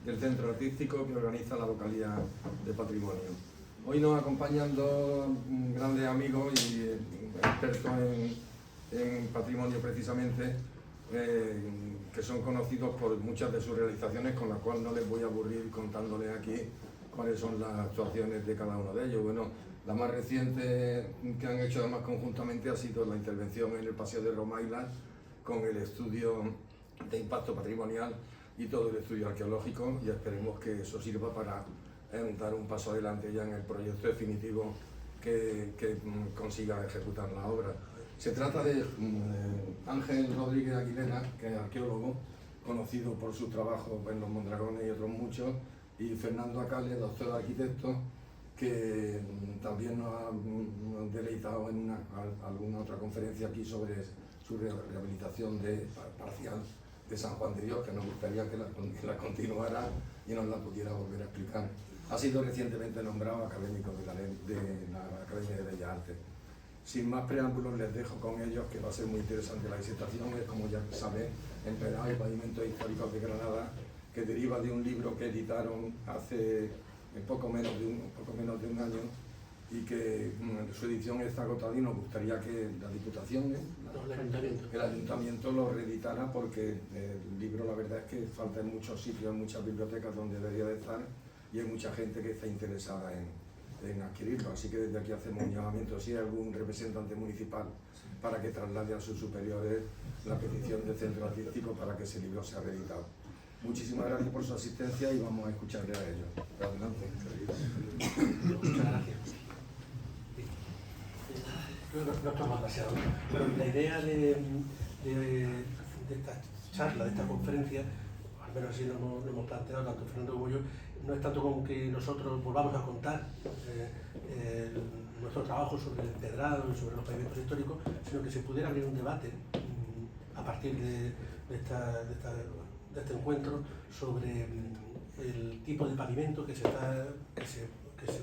del Centro Artístico que organiza la Localía de Patrimonio. Hoy nos acompañan dos grandes amigos y expertos en patrimonio precisamente, que son conocidos por muchas de sus realizaciones, con las cuales no les voy a aburrir contándoles aquí cuáles son las actuaciones de cada uno de ellos. Bueno, la más reciente que han hecho además conjuntamente ha sido la intervención en el Paseo de Romaila con el estudio de impacto patrimonial y todo el estudio arqueológico, y esperemos que eso sirva para dar un paso adelante ya en el proyecto definitivo que consiga ejecutar la obra. Se trata de Ángel Rodríguez Aguilera, que es arqueólogo, conocido por su trabajo en Los Mondragones y otros muchos, y Fernando Acale, doctor arquitecto, que también nos ha deleitado en alguna otra conferencia aquí sobre su rehabilitación parcial de San Juan de Dios, que nos gustaría que la continuara y nos la pudiera volver a explicar. Ha sido recientemente nombrado académico de la Academia de Bellas Artes. Sin más preámbulos, les dejo con ellos, que va a ser muy interesante la disertación. Es, como ya saben, Empedrado y Pavimentos Históricos de Granada, que deriva de un libro que editaron hace poco menos de un año, y que su edición está agotada, y nos gustaría que la Diputación, el Ayuntamiento lo reeditara, porque el libro, la verdad es que falta en muchos sitios, en muchas bibliotecas donde debería de estar, y hay mucha gente que está interesada en adquirirlo. Así que desde aquí hacemos un llamamiento, si hay algún representante municipal, para que traslade a sus superiores la petición del Centro Artístico para que ese libro sea reeditado. Muchísimas gracias por su asistencia y vamos a escucharle a ellos. Adelante. Muchas gracias. Creo que no estamos demasiado. Pero la idea de esta charla, de esta conferencia, al menos así lo hemos planteado tanto Fernando como yo, no es tanto como que nosotros volvamos a contar nuestro trabajo sobre el empedrado y sobre los pavimentos históricos, sino que se pudiera abrir un debate a partir de este encuentro sobre el tipo de pavimento que se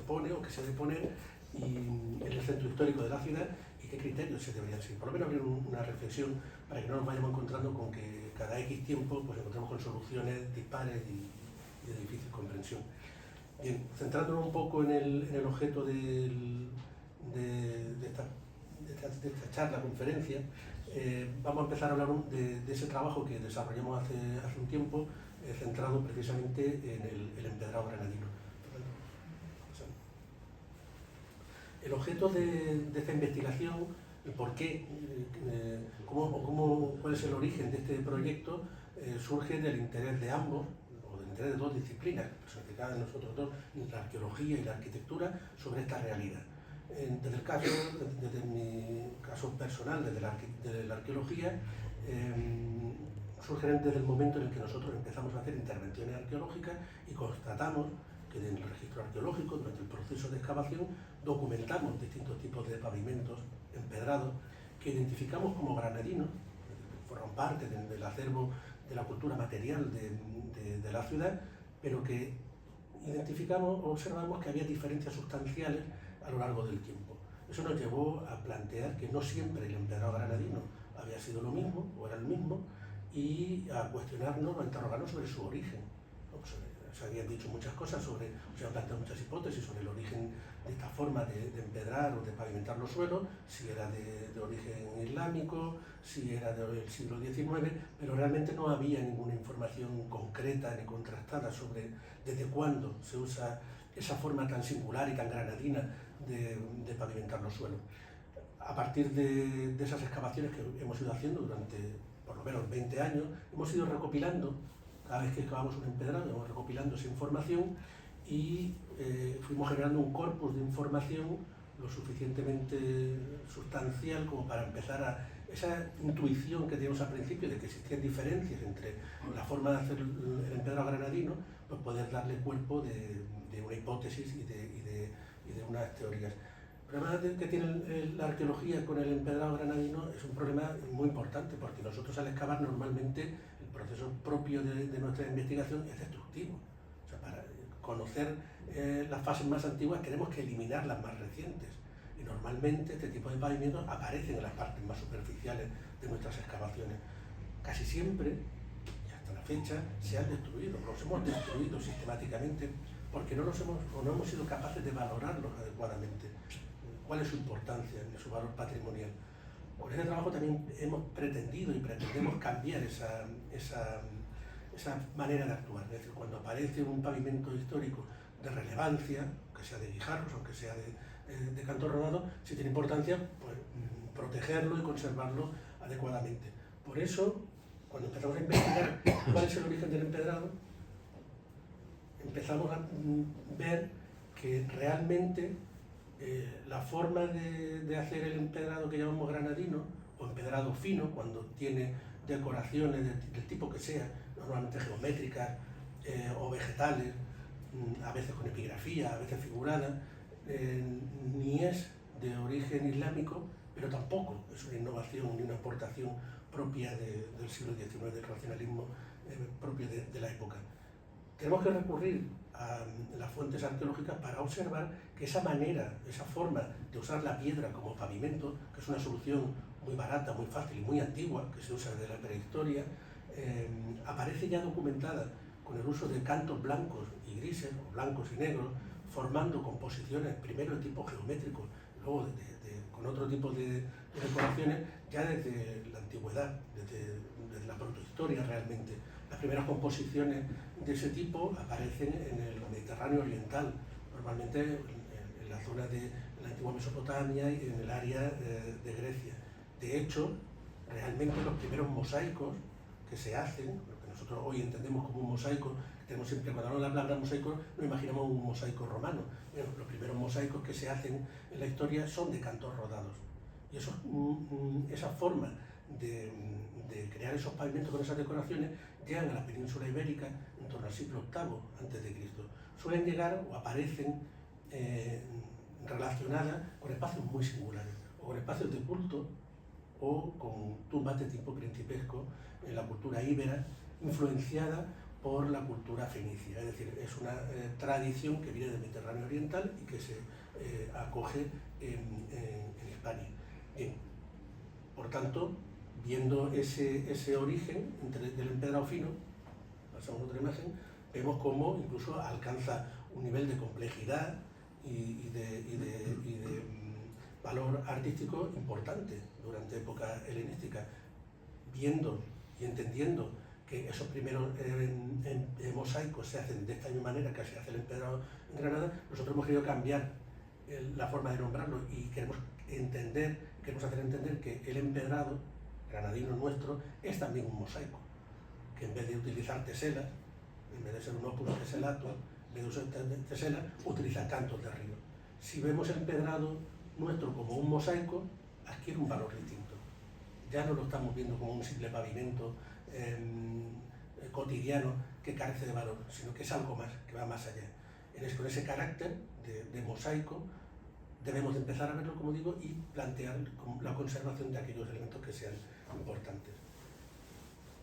pone o que se debe poner en el centro histórico de la ciudad, y qué criterios se deberían seguir. Por lo menos abrir una reflexión para que no nos vayamos encontrando con que cada X tiempo pues encontramos con soluciones dispares y de difícil comprensión. Bien, centrándonos un poco en el objeto de esta charla, conferencia, vamos a empezar a hablar de ese trabajo que desarrollamos hace un tiempo, centrado precisamente en el empedrado granadino. El objeto de esta investigación, el por qué, cuál es el origen de este proyecto, surge del interés de ambos, o del interés de dos disciplinas, personificadas en nosotros dos, la arqueología y la arquitectura, sobre esta realidad. Desde mi caso personal, desde la arqueología, surgen desde el momento en el que nosotros empezamos a hacer intervenciones arqueológicas y constatamos que en el registro arqueológico, durante el proceso de excavación, documentamos distintos tipos de pavimentos empedrados que identificamos como granadinos, que forman parte del acervo de la cultura material de la ciudad, pero que observamos que había diferencias sustanciales a lo largo del tiempo. Eso nos llevó a plantear que no siempre el empedrado granadino había sido lo mismo o era el mismo, y a cuestionarnos, a interrogarnos sobre su origen. Se habían dicho muchas cosas se han planteado muchas hipótesis sobre el origen de esta forma de empedrar o de pavimentar los suelos, si era de origen islámico, si era del siglo XIX, pero realmente no había ninguna información concreta ni contrastada sobre desde cuándo se usa esa forma tan singular y tan granadina de pavimentar los suelos. A partir de esas excavaciones que hemos ido haciendo durante por lo menos 20 años, hemos ido recopilando, cada vez que excavamos un empedrado, hemos recopilando esa información, y fuimos generando un corpus de información lo suficientemente sustancial como para empezar a esa intuición que teníamos al principio de que existían diferencias entre la forma de hacer el empedrado granadino, pues poder darle cuerpo de una hipótesis y de unas teorías. El problema que tiene la arqueología con el empedrado granadino es un problema muy importante, porque nosotros al excavar normalmente el proceso propio de nuestra investigación es destructivo. O sea, para conocer las fases más antiguas tenemos que eliminar las más recientes, y normalmente este tipo de pavimentos aparecen en las partes más superficiales de nuestras excavaciones. Casi siempre, y hasta la fecha se han destruido. Los hemos destruido sistemáticamente porque no hemos sido capaces de valorarlos adecuadamente. ¿Cuál es su importancia y su valor patrimonial? Con este trabajo también hemos pretendido y pretendemos cambiar esa manera de actuar. Es decir, cuando aparece un pavimento histórico de relevancia, aunque sea de Guijarros, aunque sea de Cantor Rodado, si tiene importancia, pues protegerlo y conservarlo adecuadamente. Por eso, cuando empezamos a investigar cuál es el origen del empedrado, empezamos a ver que realmente la forma de hacer el empedrado que llamamos granadino, o empedrado fino, cuando tiene decoraciones del tipo que sea, normalmente geométricas o vegetales, a veces con epigrafía, a veces figurada, ni es de origen islámico, pero tampoco es una innovación ni una aportación propia del siglo XIX, del racionalismo propio de la época. Tenemos que recurrir a las fuentes arqueológicas para observar que esa manera, esa forma de usar la piedra como pavimento, que es una solución muy barata, muy fácil y muy antigua, que se usa desde la prehistoria, aparece ya documentada con el uso de cantos blancos y grises, o blancos y negros, formando composiciones, primero de tipo geométrico, luego con otro tipo de decoraciones, ya desde la antigüedad, desde la protohistoria realmente. Las primeras composiciones de ese tipo aparecen en el Mediterráneo oriental, normalmente en la zona de la antigua Mesopotamia y en el área de Grecia. De hecho, realmente los primeros mosaicos que se hacen, lo que nosotros hoy entendemos como un mosaico, tenemos siempre, cuando hablamos de la palabra mosaico, no imaginamos un mosaico romano. Bueno, los primeros mosaicos que se hacen en la historia son de cantos rodados. Y esa forma de crear esos pavimentos con esas decoraciones llegan a la península ibérica en torno al siglo VIII a.C. Suelen llegar o aparecen relacionadas con espacios muy singulares, o con espacios de culto, o con tumbas de tipo principesco en la cultura íbera, influenciada por la cultura fenicia. Es decir, es una tradición que viene del Mediterráneo oriental y que se acoge en Hispania. Bien, por tanto, viendo ese origen del empedrado fino, pasamos a otra imagen, vemos cómo incluso alcanza un nivel de complejidad y de valor artístico importante durante época helenística, viendo y entendiendo que esos primeros mosaicos se hacen de esta misma manera que se hace el empedrado en Granada. Nosotros hemos querido cambiar la forma de nombrarlo y queremos hacer entender que el empedrado granadino nuestro es también un mosaico, que en vez de utilizar teselas, en vez de ser un opus teselato, en vez de usar teselas, utiliza cantos de río. Si vemos el empedrado nuestro como un mosaico, adquiere un valor distinto. Ya no lo estamos viendo como un simple pavimento cotidiano que carece de valor, sino que es algo más, que va más allá. Con ese carácter de mosaico debemos de empezar a verlo, como digo, y plantear la conservación de aquellos elementos que sean importantes.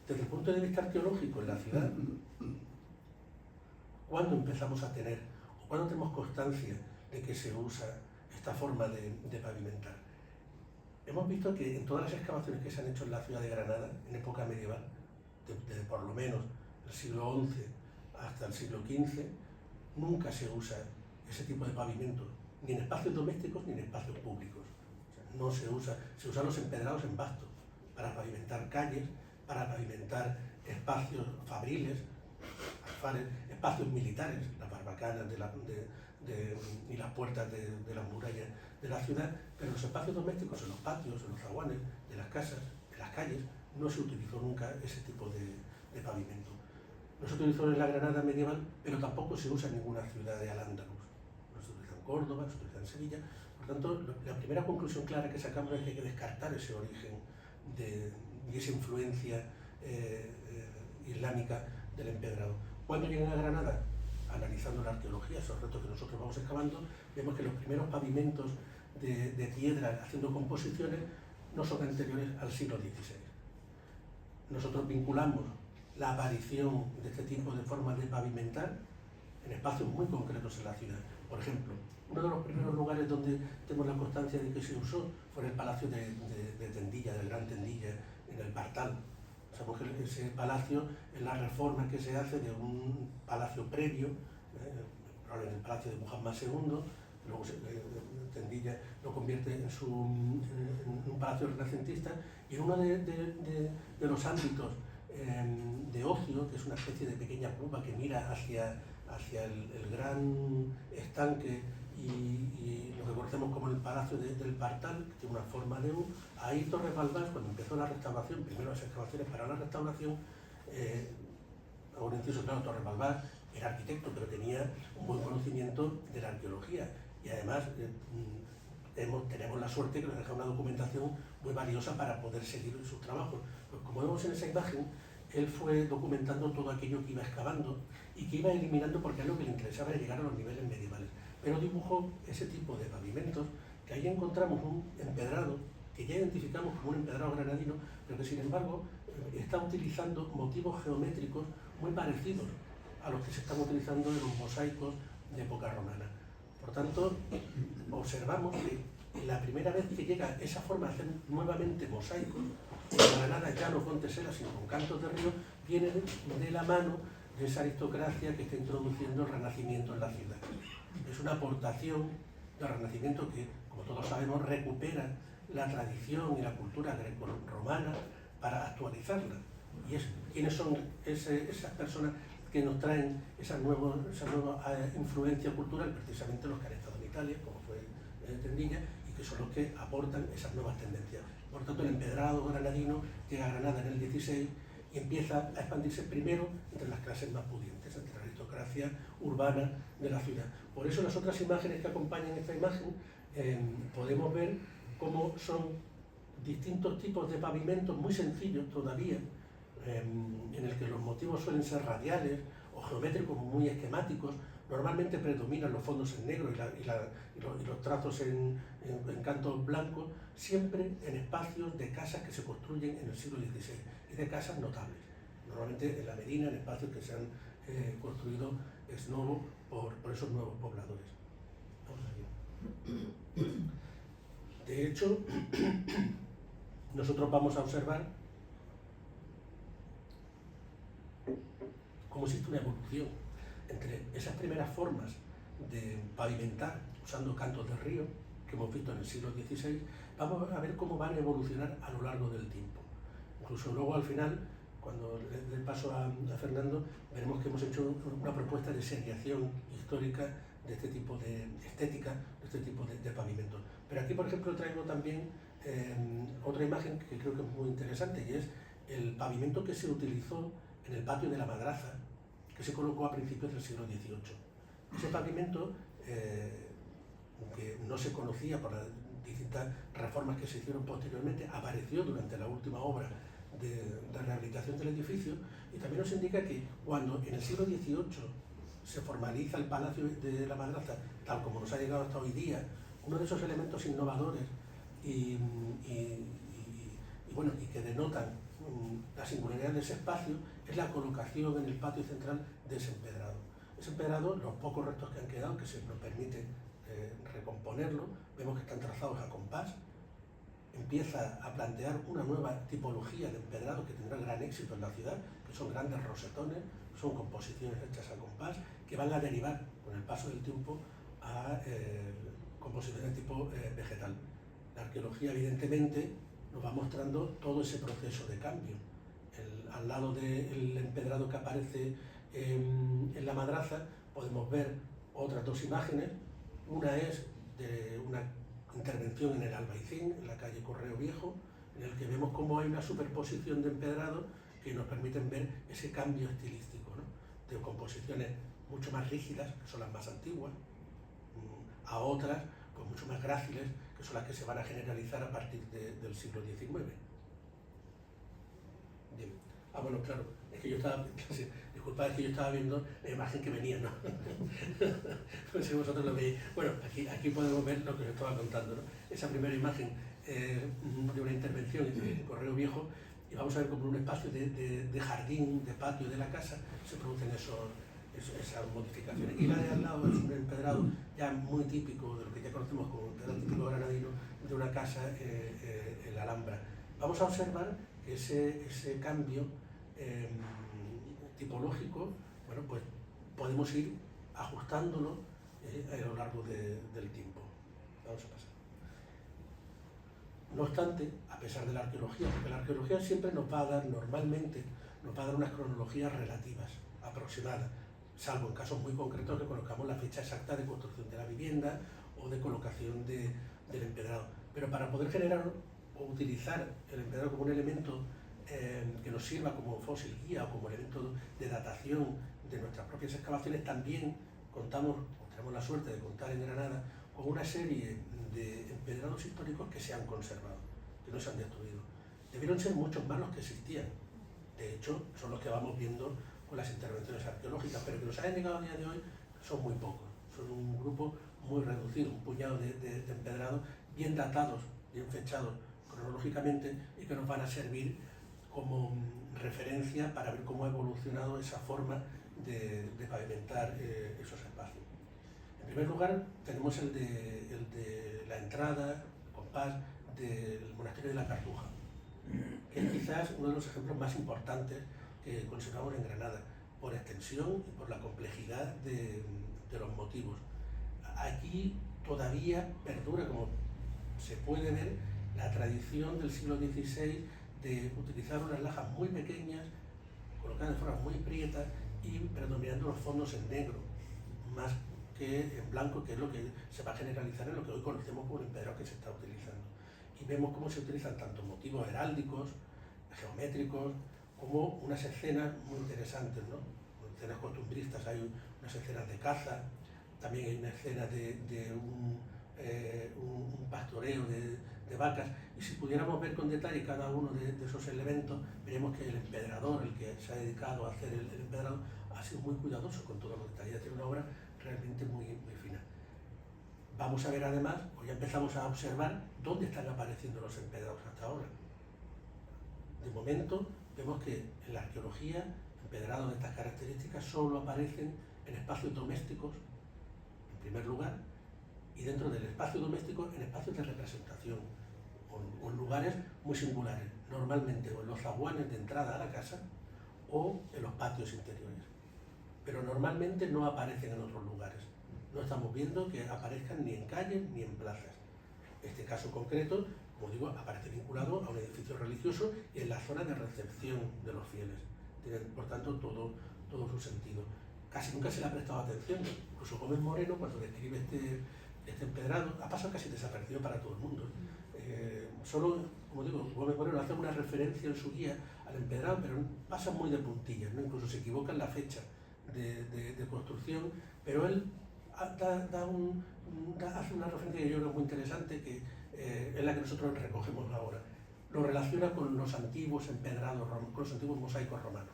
Desde el punto de vista arqueológico en la ciudad, ¿cuándo empezamos a tener, o cuándo tenemos constancia de que se usa esta forma de pavimentar? Hemos visto que en todas las excavaciones que se han hecho en la ciudad de Granada, en época medieval, desde por lo menos el siglo XI hasta el siglo XV, nunca se usa ese tipo de pavimento, ni en espacios domésticos ni en espacios públicos. O sea, se usan los empedrados en basto para pavimentar calles, para pavimentar espacios fabriles, alfares, espacios militares, las barbacanas y las puertas de las murallas de la ciudad, pero en los espacios domésticos, en los patios, en los zaguanes de las casas, en las calles, no se utilizó nunca ese tipo de pavimento. No se utilizó en la Granada medieval, pero tampoco se usa en ninguna ciudad de Al-Ándalus. No se utiliza en Córdoba, no se utiliza en Sevilla. Por tanto, la primera conclusión clara que sacamos es que hay que descartar ese origen y esa influencia islámica del empedrado. Cuando llegan a Granada, analizando la arqueología, esos retos que nosotros vamos excavando, vemos que los primeros pavimentos de piedra haciendo composiciones no son anteriores al siglo XVI. Nosotros vinculamos la aparición de este tipo de formas de pavimentar en espacios muy concretos en la ciudad. Por ejemplo, uno de los primeros lugares donde tenemos la constancia de que se usó fue en el Palacio de Tendilla, del Gran Tendilla, en el Partal. Sabemos que ese palacio es la reforma que se hace de un palacio previo, probablemente el palacio de Muhammad II, luego Tendilla lo convierte en un palacio renacentista, y en uno de los ámbitos de ocio, que es una especie de pequeña cuba que mira hacia el gran estanque y lo que conocemos como el Palacio del Partal, que tiene una forma de U. Ahí Torres Balbás, cuando empezó la restauración, primero las excavaciones para la restauración, inciso, claro, Torres Balbás era arquitecto, pero tenía un buen conocimiento de la arqueología, y además tenemos la suerte que nos deja una documentación muy valiosa para poder seguir sus trabajos. Pues como vemos en esa imagen, él fue documentando todo aquello que iba excavando y que iba eliminando, porque a lo que le interesaba era llegar a los niveles medievales. Pero dibujó ese tipo de pavimentos, que ahí encontramos un empedrado, que ya identificamos como un empedrado granadino, pero que sin embargo está utilizando motivos geométricos muy parecidos a los que se están utilizando en los mosaicos de época romana. Por tanto, observamos que la primera vez que llega esa forma de hacer nuevamente mosaicos, en Granada ya no con teselas sino con cantos de río, viene de la mano de esa aristocracia que está introduciendo el Renacimiento en la ciudad. Es una aportación del Renacimiento que, como todos sabemos, recupera la tradición y la cultura greco-romana para actualizarla. Y ¿quiénes son esas personas que nos traen esa nueva influencia cultural? Precisamente los que han estado en Italia, como fue Tendilla, y que son los que aportan esas nuevas tendencias. Por tanto, el empedrado granadino llega a Granada en el 16 y empieza a expandirse primero entre las clases más pudientes, entre la aristocracia urbana de la ciudad. Por eso las otras imágenes que acompañan esta imagen podemos ver cómo son distintos tipos de pavimentos muy sencillos todavía, en el que los motivos suelen ser radiales o geométricos muy esquemáticos. Normalmente predominan los fondos en negro y los trazos en cantos blancos, siempre en espacios de casas que se construyen en el siglo XVI y de casas notables. Normalmente en la Medina, en espacios que se han construido ex novo por esos nuevos pobladores. Vamos aquí. De hecho, nosotros vamos a observar cómo existe una evolución entre esas primeras formas de pavimentar usando cantos de río que hemos visto en el siglo XVI. Vamos a ver cómo van a evolucionar a lo largo del tiempo. Incluso luego al final, cuando le dé paso a Fernando, veremos que hemos hecho una propuesta de seriación histórica de este tipo de estética, de este tipo de pavimentos. Pero aquí, por ejemplo, traigo también otra imagen que creo que es muy interesante, y es el pavimento que se utilizó en el patio de la madraza, que se colocó a principios del siglo XVIII. Ese pavimento, que no se conocía por las distintas reformas que se hicieron posteriormente, apareció durante la última obra de rehabilitación del edificio, y también nos indica que cuando en el siglo XVIII se formaliza el Palacio de la Madraza, tal como nos ha llegado hasta hoy día, uno de esos elementos innovadores y que denotan la singularidad de ese espacio es la colocación en el patio central de ese empedrado. Ese empedrado, los pocos restos que han quedado, que se nos permite recomponerlo, vemos que están trazados a compás. Empieza a plantear una nueva tipología de empedrado que tendrá gran éxito en la ciudad, que son grandes rosetones, son composiciones hechas a compás, que van a derivar con el paso del tiempo a composiciones de tipo vegetal. La arqueología, evidentemente, nos va mostrando todo ese proceso de cambio. Al lado del empedrado que aparece en la madraza podemos ver otras dos imágenes. Una es de una intervención en el Albaicín, en la calle Correo Viejo, en el que vemos cómo hay una superposición de empedrado que nos permiten ver ese cambio estilístico, ¿no? De composiciones mucho más rígidas, que son las más antiguas, a otras pues mucho más gráciles, que son las que se van a generalizar a partir del siglo XIX. Bien. Bueno, claro, es que yo estaba, disculpad, es que yo estaba viendo la imagen que venía, ¿no? Pues si vosotros lo veis. Bueno, aquí podemos ver lo que os estaba contando, ¿no? Esa primera imagen de una intervención en Correo Viejo, y vamos a ver como en un espacio de jardín, de patio de la casa, se producen esas modificaciones. Y la de al lado es un empedrado ya muy típico, de lo que ya conocemos como empedrado típico granadino, de una casa en la Alhambra. Vamos a observar que ese cambio tipológico, bueno, pues podemos ir ajustándolo a lo largo del tiempo. Vamos a pasar. No obstante, a pesar de la arqueología, porque la arqueología siempre normalmente nos va a dar unas cronologías relativas, aproximadas, salvo en casos muy concretos que conozcamos la fecha exacta de construcción de la vivienda o de colocación del empedrado. Pero para poder generar o utilizar el empedrado como un elemento que nos sirva como fósil guía o como elemento de datación de nuestras propias excavaciones, también tenemos la suerte de contar en Granada con una serie de empedrados históricos que se han conservado, que no se han destruido. Debieron ser muchos más los que existían. De hecho, son los que vamos viendo con las intervenciones arqueológicas, pero que nos hayan llegado a día de hoy son muy pocos. Son un grupo muy reducido, un puñado de empedrados bien datados, bien fechados cronológicamente y que nos van a servir como referencia para ver cómo ha evolucionado esa forma de pavimentar esos espacios. En primer lugar, tenemos el de la entrada, compás, del monasterio de la Cartuja, que es quizás uno de los ejemplos más importantes que conservamos en Granada, por extensión y por la complejidad de los motivos. Aquí todavía perdura, como se puede ver, la tradición del siglo XVI de utilizar unas lajas muy pequeñas, colocadas de forma muy prieta y predominando los fondos en negro, más que en blanco, que es lo que se va a generalizar en lo que hoy conocemos como el empedrado que se está utilizando. Y vemos cómo se utilizan tanto motivos heráldicos, geométricos, como unas escenas muy interesantes, ¿no? Escenas costumbristas, hay unas escenas de caza, también hay una escena de un pastoreo de vacas, y si pudiéramos ver con detalle cada uno de esos elementos, veremos que el empedrador, el que se ha dedicado a hacer el empedrado, ha sido muy cuidadoso con todos los detalles, tiene una obra realmente muy fina. Vamos a ver además, o ya empezamos a observar, dónde están apareciendo los empedrados hasta ahora. De momento, vemos que en la arqueología, empedrados de estas características solo aparecen en espacios domésticos, en primer lugar, y dentro del espacio doméstico en espacios de representación, o en lugares muy singulares, normalmente o en los zaguanes de entrada a la casa o en los patios interiores. Pero normalmente no aparecen en otros lugares. No estamos viendo que aparezcan ni en calles ni en plazas. Este caso concreto, como digo, aparece vinculado a un edificio religioso y en la zona de recepción de los fieles. Tiene, por tanto, todo su sentido. Casi nunca se le ha prestado atención. Incluso Gómez Moreno, cuando describe este empedrado, ha pasado casi desaparecido para todo el mundo. Solo, como digo, Gómez Moreno hace una referencia en su guía al empedrado, pero pasa muy de puntillas, ¿no? Incluso se equivoca en la fecha de construcción, pero él hace una referencia que yo creo muy interesante, que es la que nosotros recogemos ahora. Lo relaciona con los antiguos empedrados, con los antiguos mosaicos romanos.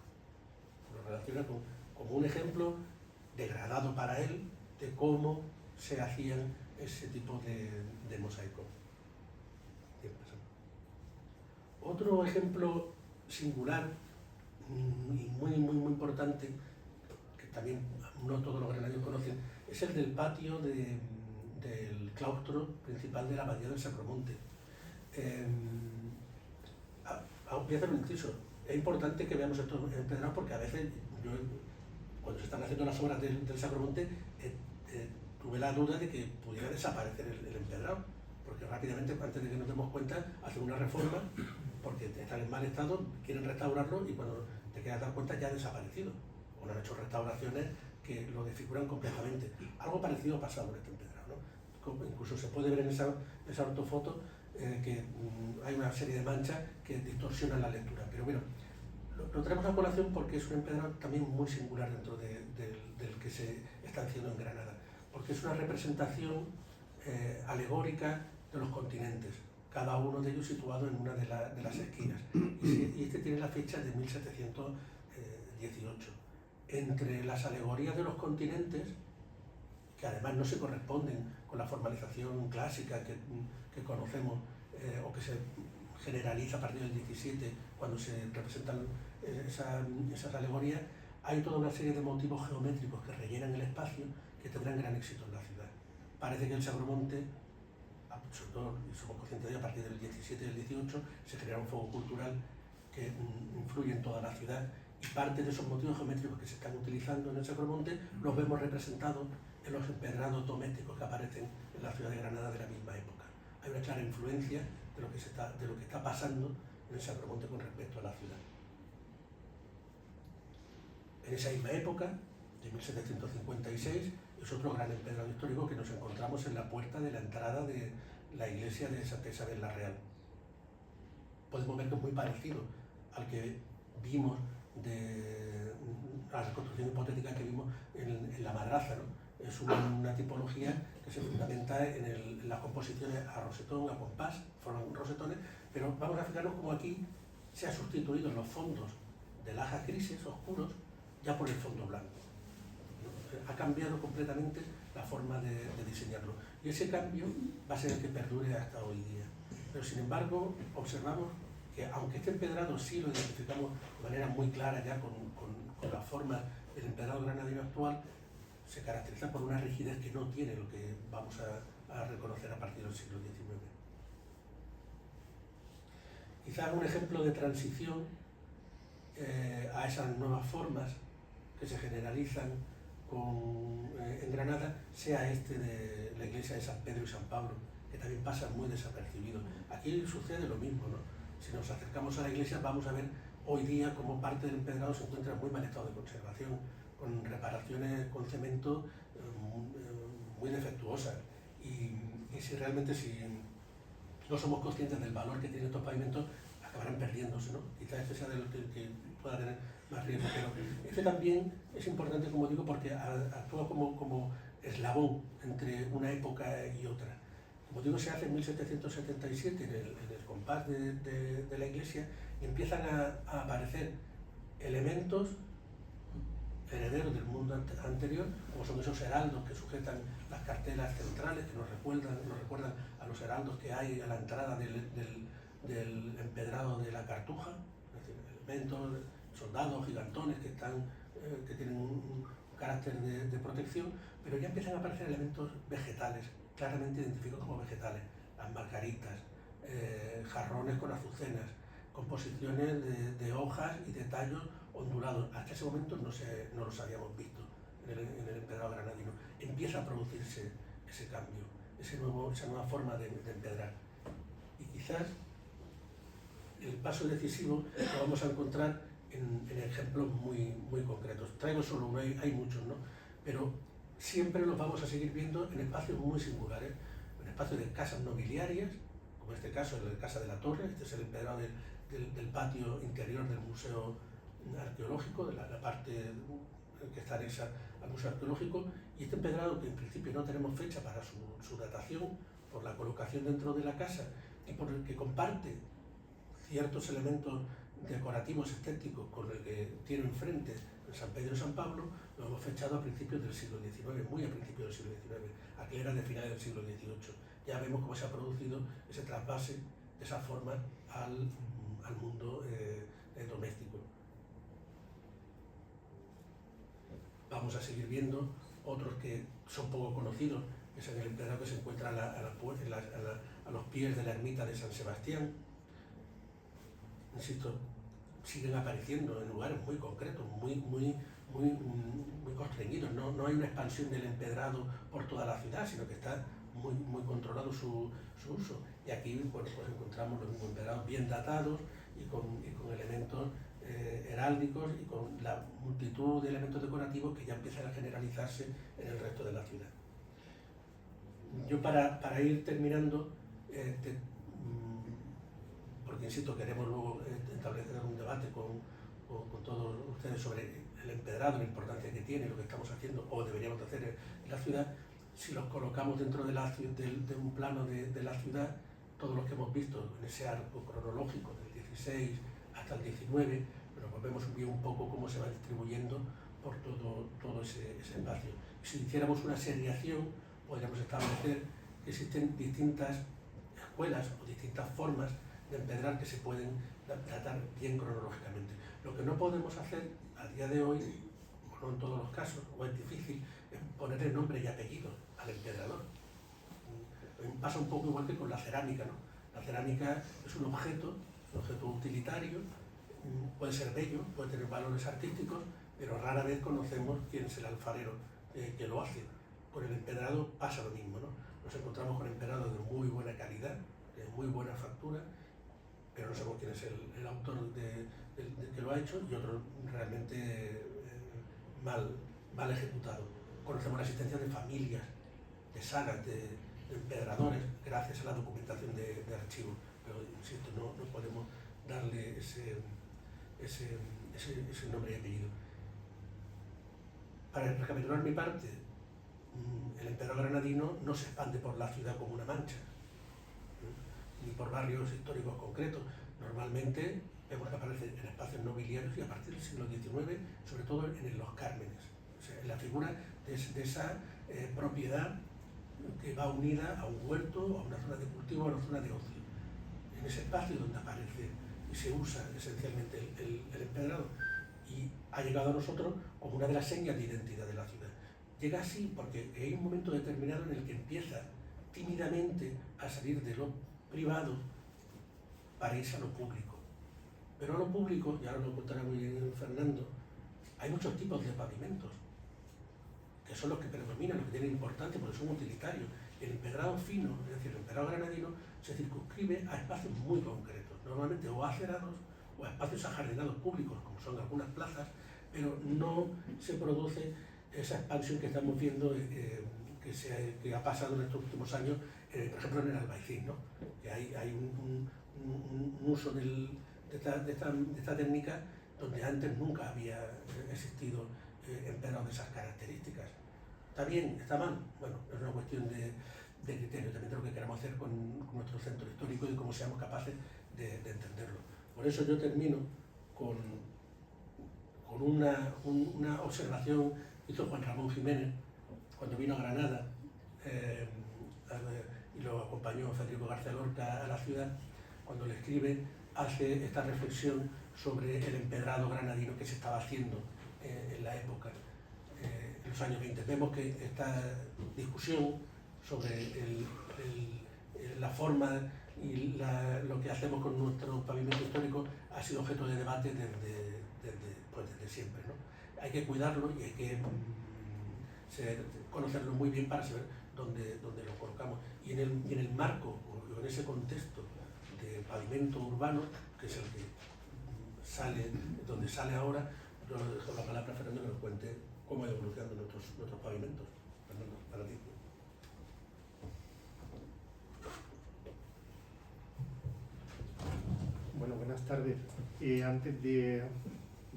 Lo relaciona como un ejemplo degradado para él de cómo se hacían ese tipo de mosaicos. Otro ejemplo singular y muy importante, que también no todos los granadinos conocen, es el del patio del claustro principal de la abadía del Sacromonte. Voy a hacer un inciso. Es importante que veamos estos empedrados porque a veces cuando se están haciendo las obras del Sacromonte tuve la duda de que pudiera desaparecer el empedrado, porque rápidamente, antes de que nos demos cuenta, hacen una reforma porque están en mal estado, quieren restaurarlo y cuando te quedas dar cuenta ya ha desaparecido. O han hecho restauraciones que lo desfiguran completamente. Algo parecido ha pasado en este empedrado, ¿no? Incluso se puede ver en esa ortofoto que hay una serie de manchas que distorsionan la lectura. Pero bueno, lo traemos a colación porque es un empedrado también muy singular dentro del que se está haciendo en Granada, porque es una representación alegórica de los continentes, cada uno de ellos situado en una de las esquinas. Y este tiene la fecha de 1718. Entre las alegorías de los continentes, que además no se corresponden con la formalización clásica que conocemos o que se generaliza a partir del 17, cuando se representan esas alegorías, hay toda una serie de motivos geométricos que rellenan el espacio que tendrán gran éxito en la ciudad. Parece que el Sacromonte, sobre todo, y somos conscientes de ello, a partir del 17 y del 18, se genera un fuego cultural que influye en toda la ciudad, y parte de esos motivos geométricos que se están utilizando en el Sacromonte los vemos representados en los empedrados domésticos que aparecen en la ciudad de Granada de la misma época. Hay una clara influencia de lo que está pasando en el Sacromonte con respecto a la ciudad. En esa misma época, de 1756, es otro gran empedrado histórico que nos encontramos en la puerta de la entrada de la iglesia de Santa Isabel la Real. Podemos ver que es muy parecido al que vimos a la reconstrucción hipotética que vimos en la madraza, ¿no? Es una tipología que se fundamenta en las composiciones a rosetón, a compás, forman rosetones, pero vamos a fijarnos como aquí se ha sustituido los fondos de lajas grises oscuros ya por el fondo blanco. Ha cambiado completamente la forma de diseñarlo, y ese cambio va a ser el que perdure hasta hoy día. Pero sin embargo observamos que aunque este empedrado sí lo identificamos de manera muy clara ya con la forma del empedrado granadino actual, se caracteriza por una rigidez que no tiene lo que vamos a reconocer a partir del siglo XIX. Quizás un ejemplo de transición a esas nuevas formas que se generalizan en Granada sea este de la iglesia de San Pedro y San Pablo, que también pasa muy desapercibido. Aquí sucede lo mismo, ¿no? Si nos acercamos a la iglesia vamos a ver hoy día cómo parte del empedrado se encuentra en muy mal estado de conservación, con reparaciones con cemento muy defectuosas. Y si realmente no somos conscientes del valor que tienen estos pavimentos, acabarán perdiéndose, ¿no? Quizás este sea el que pueda tener más riesgo, pero este también es importante, como digo, porque actúa como eslabón entre una época y otra. Como digo, se hace en 1777 en el compás de la iglesia, y empiezan a aparecer elementos herederos del mundo anterior, como son esos heraldos que sujetan las cartelas centrales, que nos recuerdan a los heraldos que hay a la entrada del empedrado de la Cartuja, es decir, elementos, soldados gigantones que tienen un carácter de protección, pero ya empiezan a aparecer elementos vegetales, claramente identificados como vegetales, las margaritas, jarrones con azucenas, composiciones de hojas y de tallos ondulados. Hasta ese momento no los habíamos visto en el empedrado granadino. Empieza a producirse ese cambio, esa nueva forma de empedrar. Y quizás el paso decisivo lo vamos a encontrar en ejemplos muy concretos. Traigo solo uno, hay muchos, ¿no? Pero siempre los vamos a seguir viendo en espacios muy singulares, en espacios de casas nobiliarias, como en este caso en la Casa de la Torre. Este es el empedrado del patio interior del Museo Arqueológico, de la parte que está anexa al Museo Arqueológico, y este empedrado, que en principio no tenemos fecha para su datación, por la colocación dentro de la casa y por el que comparte ciertos elementos decorativos estéticos con el que tiene enfrente San Pedro y San Pablo, lo hemos fechado a principios del siglo XIX, muy a principios del siglo XIX, aquel era de finales del siglo XVIII. Ya vemos cómo se ha producido ese trasvase de esa forma al mundo doméstico. Vamos a seguir viendo otros que son poco conocidos, que es el empedrado que se encuentra a los pies de la ermita de San Sebastián. Insisto, siguen apareciendo en lugares muy concretos, muy constreñidos. No hay una expansión del empedrado por toda la ciudad, sino que está muy controlado su uso. Y aquí pues encontramos los mismos empedrados bien datados y con elementos heráldicos y con la multitud de elementos decorativos que ya empiezan a generalizarse en el resto de la ciudad. Yo para ir terminando, porque insisto, queremos luego establecer un debate con todos ustedes sobre el empedrado, la importancia que tiene, lo que estamos haciendo o deberíamos hacer en la ciudad. Si los colocamos dentro de un plano de la ciudad, todos los que hemos visto en ese arco cronológico del 16 hasta el 19, pero pues vemos un poco cómo se va distribuyendo por todo ese espacio. Si hiciéramos una seriación, podríamos establecer que existen distintas escuelas o distintas formas de empedrar que se pueden tratar bien cronológicamente. Lo que no podemos hacer a día de hoy, o no en todos los casos, o es difícil, es ponerle nombre y apellido al empedrador. Pasa un poco igual que con la cerámica, ¿no? La cerámica es un objeto utilitario puede ser bello, puede tener valores artísticos, pero rara vez conocemos quién es el alfarero que lo hace. Por el empedrado pasa lo mismo, ¿no? Nos encontramos con empedrados de muy buena calidad, de muy buena factura, pero no sabemos quién es el autor que lo ha hecho, y otro realmente mal ejecutado. Conocemos la existencia de familias, de sagas, de empedradores, gracias a la documentación de archivo, pero insisto, no podemos darle ese nombre y apellido. Para recapitular mi parte, el empedrador granadino no se expande por la ciudad como una mancha, ni por barrios históricos concretos. Normalmente vemos que aparece en espacios nobiliarios y a partir del siglo XIX, sobre todo en los Cármenes, o sea, en la figura de esa propiedad que va unida a un huerto, a una zona de cultivo, a una zona de ocio. En ese espacio donde aparece y se usa esencialmente el empedrado, y ha llegado a nosotros como una de las señas de identidad de la ciudad. Llega así porque hay un momento determinado en el que empieza tímidamente a salir de lo privado para irse a lo público. Pero a lo público, y ahora lo contará muy bien Fernando, hay muchos tipos de pavimentos, que son los que predominan, los que tienen importancia porque son utilitarios. El empedrado fino, es decir, el empedrado granadino, se circunscribe a espacios muy concretos, normalmente o acerados o a espacios ajardinados públicos, como son algunas plazas, pero no se produce esa expansión que estamos viendo que ha pasado en estos últimos años, por ejemplo en el Albaicín, ¿no? Que hay un uso de esta técnica donde antes nunca había existido empedrado de esas características. ¿Está bien? ¿Está mal? Bueno, es una cuestión de criterio, también de lo que queramos hacer con nuestro centro histórico y de cómo seamos capaces de entenderlo. Por eso yo termino con una observación que hizo Juan Ramón Jiménez cuando vino a Granada y lo acompañó Federico García Lorca a la ciudad. Cuando le escribe, hace esta reflexión sobre el empedrado granadino que se estaba haciendo en la época, en los años 20. Vemos que esta discusión sobre la forma y lo que hacemos con nuestro pavimento histórico ha sido objeto de debate desde siempre, ¿no? Hay que cuidarlo y hay que conocerlo muy bien para saber dónde lo colocamos. Y en el marco, o en ese contexto de pavimento urbano, que es el que donde sale ahora, yo le dejo la palabra a Fernando que nos cuente cómo ha ido evolucionando nuestros pavimentos. Fernando, para ti. Bueno, buenas tardes. Antes de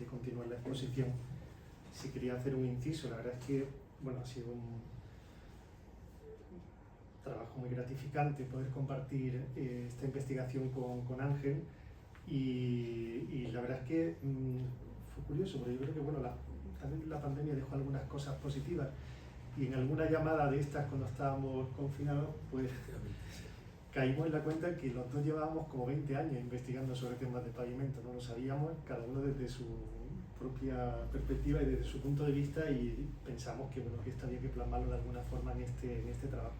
continuar la exposición, sí quería hacer un inciso. La verdad es que, bueno, ha sido un trabajo muy gratificante poder compartir esta investigación con Ángel, y la verdad es que fue curioso, porque yo creo que, bueno, también la pandemia dejó algunas cosas positivas, y en alguna llamada de estas cuando estábamos confinados, pues caímos en la cuenta que los dos llevábamos como 20 años investigando sobre temas de pavimento, no lo sabíamos, cada uno desde su propia perspectiva y desde su punto de vista, y pensamos que, bueno, que esto había que plasmarlo de alguna forma en este trabajo.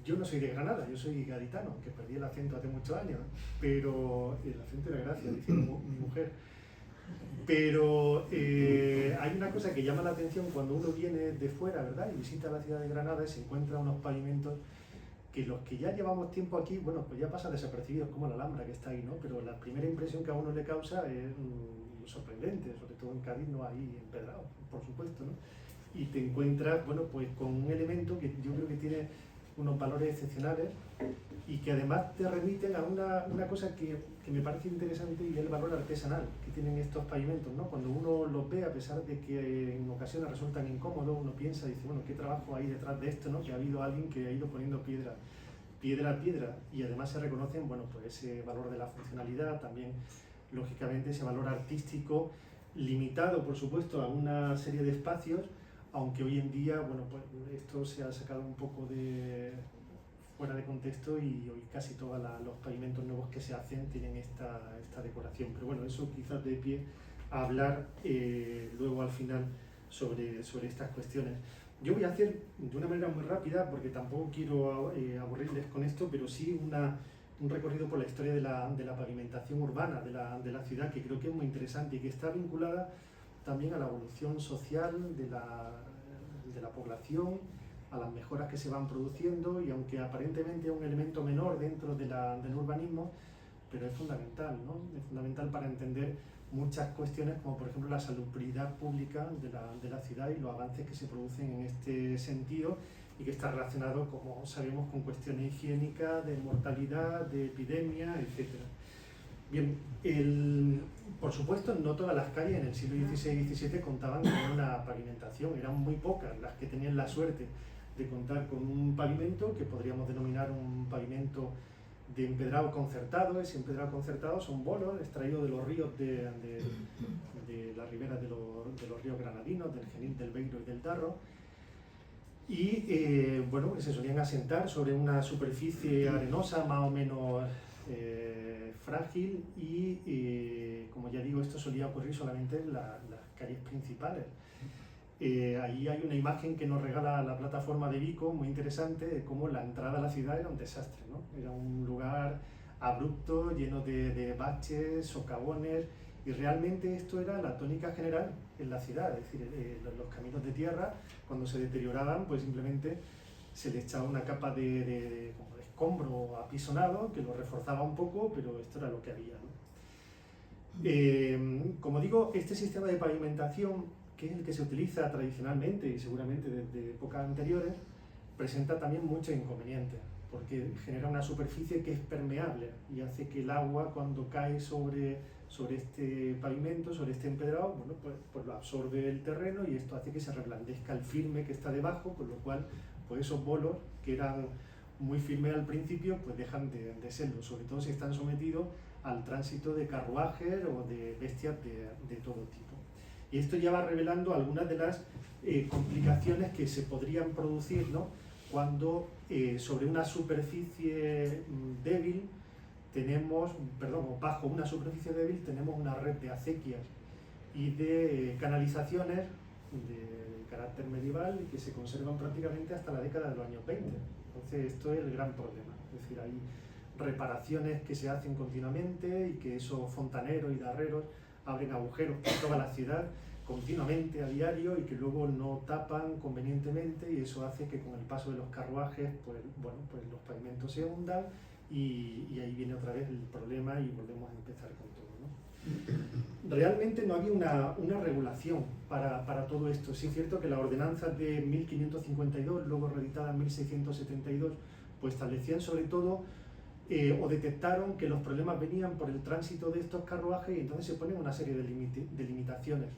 Yo no soy de Granada, yo soy gaditano, aunque perdí el acento hace muchos años, pero el acento era gracia, dice mi mujer. Pero hay una cosa que llama la atención cuando uno viene de fuera, ¿verdad?, y visita la ciudad de Granada y se encuentra unos pavimentos que los que ya llevamos tiempo aquí, bueno, pues ya pasan desapercibidos, como la Alhambra que está ahí, ¿no? Pero la primera impresión que a uno le causa es sorprendente, sobre todo en Cádiz no hay empedrado, por supuesto, ¿no? Y te encuentras, bueno, pues con un elemento que yo creo que tiene unos valores excepcionales y que además te remiten a una cosa que me parece interesante, y es el valor artesanal que tienen estos pavimentos, ¿no? Cuando uno los ve, a pesar de que en ocasiones resultan incómodos, uno piensa y dice, bueno, ¿qué trabajo hay detrás de esto, ¿no? Que ha habido alguien que ha ido poniendo piedra a piedra, y además se reconocen, bueno, pues ese valor de la funcionalidad, también lógicamente ese valor artístico, limitado por supuesto a una serie de espacios, aunque hoy en día, bueno, pues esto se ha sacado un poco fuera de contexto, y hoy casi todos los pavimentos nuevos que se hacen tienen esta decoración. Pero bueno, eso quizás de pie a hablar luego al final sobre estas cuestiones. Yo voy a hacer de una manera muy rápida, porque tampoco quiero aburrirles con esto, pero sí un recorrido por la historia de la pavimentación urbana de la ciudad, que creo que es muy interesante y que está vinculada también a la evolución social de la población, a las mejoras que se van produciendo, y aunque aparentemente es un elemento menor dentro del urbanismo, pero es fundamental, ¿no? Es fundamental para entender muchas cuestiones, como por ejemplo la salubridad pública de la ciudad y los avances que se producen en este sentido, y que está relacionado, como sabemos, con cuestiones higiénicas, de mortalidad, de epidemia, etc. Bien, por supuesto, no todas las calles en el siglo XVI y XVII contaban con una pavimentación, eran muy pocas las que tenían la suerte de contar con un pavimento que podríamos denominar un pavimento de empedrado concertado. Ese empedrado concertado son bolos extraídos de los ríos de la ribera de los ríos granadinos, del Genil, del Beiro y del Darro, y bueno, se solían asentar sobre una superficie arenosa más o menos frágil, y como ya digo, esto solía ocurrir solamente en las calles principales. Ahí hay una imagen que nos regala la plataforma de Vico, muy interesante, de cómo la entrada a la ciudad era un desastre, ¿no? Era un lugar abrupto, lleno de baches, socavones, y realmente esto era la tónica general en la ciudad. Es decir, los caminos de tierra, cuando se deterioraban, pues simplemente se le echaba una capa como de escombro apisonado que lo reforzaba un poco, pero esto era lo que había, ¿no? Como digo, este sistema de pavimentación, que es el que se utiliza tradicionalmente y seguramente desde épocas anteriores, presenta también muchos inconvenientes, porque genera una superficie que es permeable y hace que el agua, cuando cae sobre este pavimento, sobre este empedrado, bueno, pues lo absorbe el terreno, y esto hace que se reblandezca el firme que está debajo, con lo cual pues esos bolos que eran muy firmes al principio pues dejan de serlo, sobre todo si están sometidos al tránsito de carruajes o de bestias de todo tipo. Y esto ya va revelando algunas de las complicaciones que se podrían producir, ¿no? Cuando sobre una superficie débil o bajo una superficie débil tenemos una red de acequias y de canalizaciones de carácter medieval que se conservan prácticamente hasta la década de los años 20. Entonces esto es el gran problema, es decir, hay reparaciones que se hacen continuamente y que esos fontaneros y darreros abren agujeros por toda la ciudad continuamente, a diario, y que luego no tapan convenientemente, y eso hace que con el paso de los carruajes pues los pavimentos se hundan, y ahí viene otra vez el problema y volvemos a empezar con todo, ¿no? Realmente no había una regulación para todo esto. Sí es cierto que las ordenanzas de 1552, luego reeditadas en 1672, pues establecían sobre todo o detectaron que los problemas venían por el tránsito de estos carruajes, y entonces se ponen una serie de limitaciones.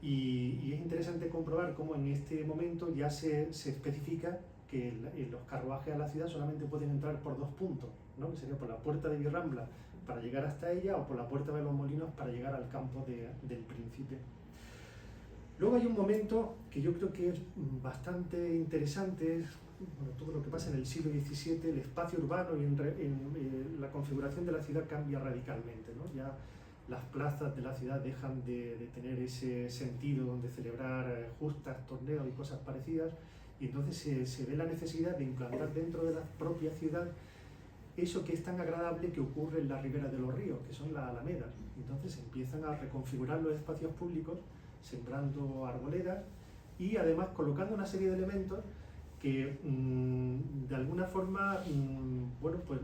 Y es interesante comprobar cómo en este momento ya se especifica que los carruajes a la ciudad solamente pueden entrar por dos puntos, ¿no? Que sería por la puerta de Virrambla para llegar hasta ella, o por la puerta de los Molinos para llegar al campo del Príncipe. Luego hay un momento que yo creo que es bastante interesante, bueno, todo lo que pasa en el siglo XVII, el espacio urbano y la configuración de la ciudad cambia radicalmente, ¿no? Ya las plazas de la ciudad dejan de tener ese sentido donde celebrar justas, torneos y cosas parecidas, y entonces se ve la necesidad de implantar dentro de la propia ciudad eso que es tan agradable que ocurre en la ribera de los ríos, que son las alamedas. Entonces empiezan a reconfigurar los espacios públicos, sembrando arboledas y además colocando una serie de elementos que de alguna forma bueno, pues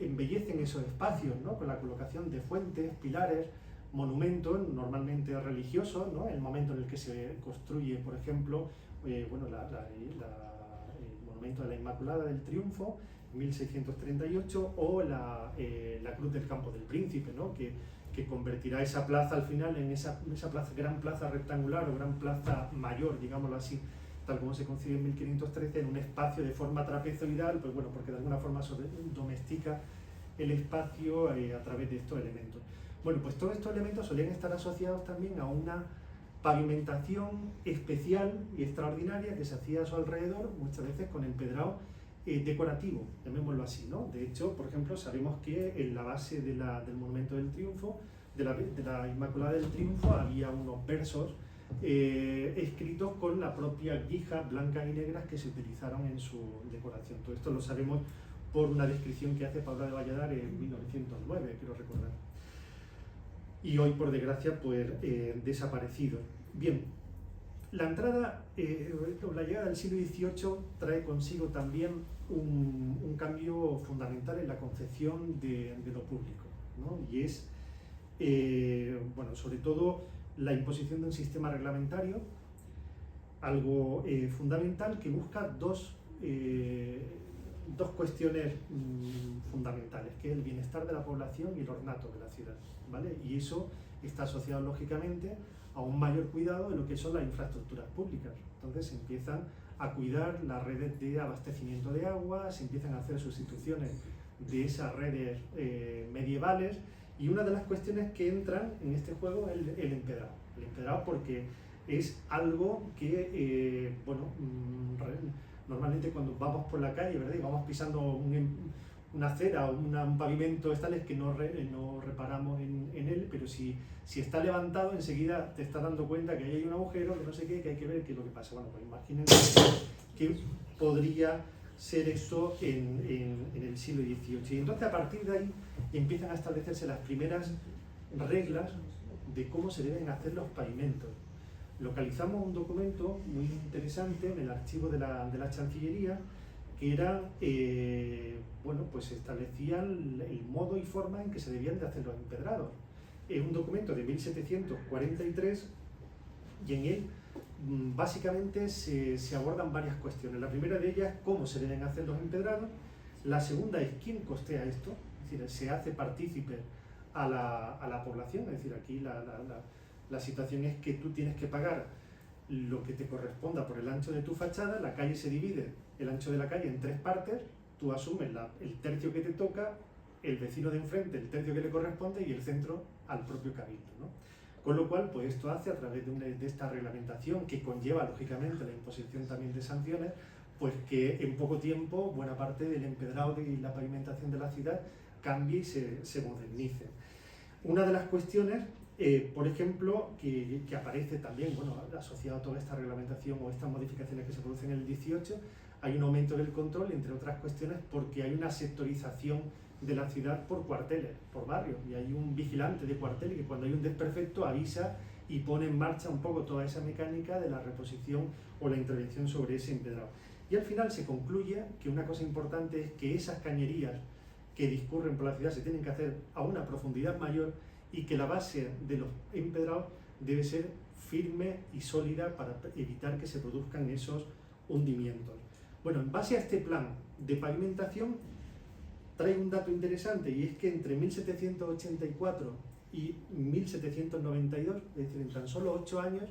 embellecen esos espacios, ¿no? Con la colocación de fuentes, pilares, monumentos, normalmente religiosos, ¿no? El momento en el que se construye, por ejemplo, bueno, el monumento de la Inmaculada del Triunfo, 1638, o la Cruz del Campo del Príncipe, ¿no? Que convertirá esa plaza al final en esa plaza, gran plaza rectangular o gran plaza mayor, digámoslo así, tal como se concibe en 1513, en un espacio de forma trapezoidal, pues bueno, porque de alguna forma domestica el espacio a través de estos elementos. Bueno, pues todos estos elementos solían estar asociados también a una pavimentación especial y extraordinaria que se hacía a su alrededor, muchas veces con empedrado decorativo, llamémoslo así, ¿no? De hecho, por ejemplo, sabemos que en la base del Monumento del Triunfo, de la Inmaculada del Triunfo, había unos versos escritos con la propia guija blancas y negras que se utilizaron en su decoración. Todo esto lo sabemos por una descripción que hace Paula de Valladares en 1909, quiero recordar. Y hoy, por desgracia, pues desaparecido. Bien, la entrada o la llegada del siglo XVIII trae consigo también un cambio fundamental en la concepción de lo público, ¿no? Y es, bueno, sobre todo la imposición de un sistema reglamentario, algo fundamental que busca dos cuestiones fundamentales, que es el bienestar de la población y el ornato de la ciudad, ¿vale? Y eso está asociado lógicamente a un mayor cuidado de lo que son las infraestructuras públicas. Entonces se empiezan a cuidar las redes de abastecimiento de agua, se empiezan a hacer sustituciones de esas redes medievales, y una de las cuestiones que entran en este juego es el empedrado. El empedrado porque es algo que, bueno, normalmente cuando vamos por la calle, ¿verdad?, y vamos pisando una acera o un pavimento, es que no reparamos en él, pero si está levantado, enseguida te estás dando cuenta que ahí hay un agujero, que no sé qué, que hay que ver qué es lo que pasa. Bueno, pues imagínense que podría ser esto en el siglo XVIII. Y entonces, a partir de ahí, empiezan a establecerse las primeras reglas de cómo se deben hacer los pavimentos. Localizamos un documento muy interesante en el archivo de la Chancillería, que era, bueno, pues establecía el modo y forma en que se debían de hacer los empedrados. Es un documento de 1743 y en él básicamente se abordan varias cuestiones. La primera de ellas es cómo se deben hacer los empedrados. La segunda es quién costea esto, es decir, se hace partícipe a la población. Es decir, aquí la situación es que tú tienes que pagar lo que te corresponda por el ancho de tu fachada. La calle se divide, el ancho de la calle, en 3 partes, tú asumes el tercio que te toca, el vecino de enfrente el tercio que le corresponde y el centro al propio cabildo, ¿no? Con lo cual, pues esto hace, a través de esta reglamentación que conlleva lógicamente la imposición también de sanciones, pues que en poco tiempo buena parte del empedrado y la pavimentación de la ciudad cambie y se modernice. Una de las cuestiones, por ejemplo, que aparece también, bueno, asociado a toda esta reglamentación o estas modificaciones que se producen en el 18, hay un aumento del control, entre otras cuestiones, porque hay una sectorización de la ciudad por cuarteles, por barrios, y hay un vigilante de cuartel que cuando hay un desperfecto avisa y pone en marcha un poco toda esa mecánica de la reposición o la intervención sobre ese empedrado. Y al final se concluye que una cosa importante es que esas cañerías que discurren por la ciudad se tienen que hacer a una profundidad mayor y que la base de los empedrados debe ser firme y sólida para evitar que se produzcan esos hundimientos. Bueno, en base a este plan de pavimentación trae un dato interesante, y es que entre 1784 y 1792, es decir, en tan solo 8 años,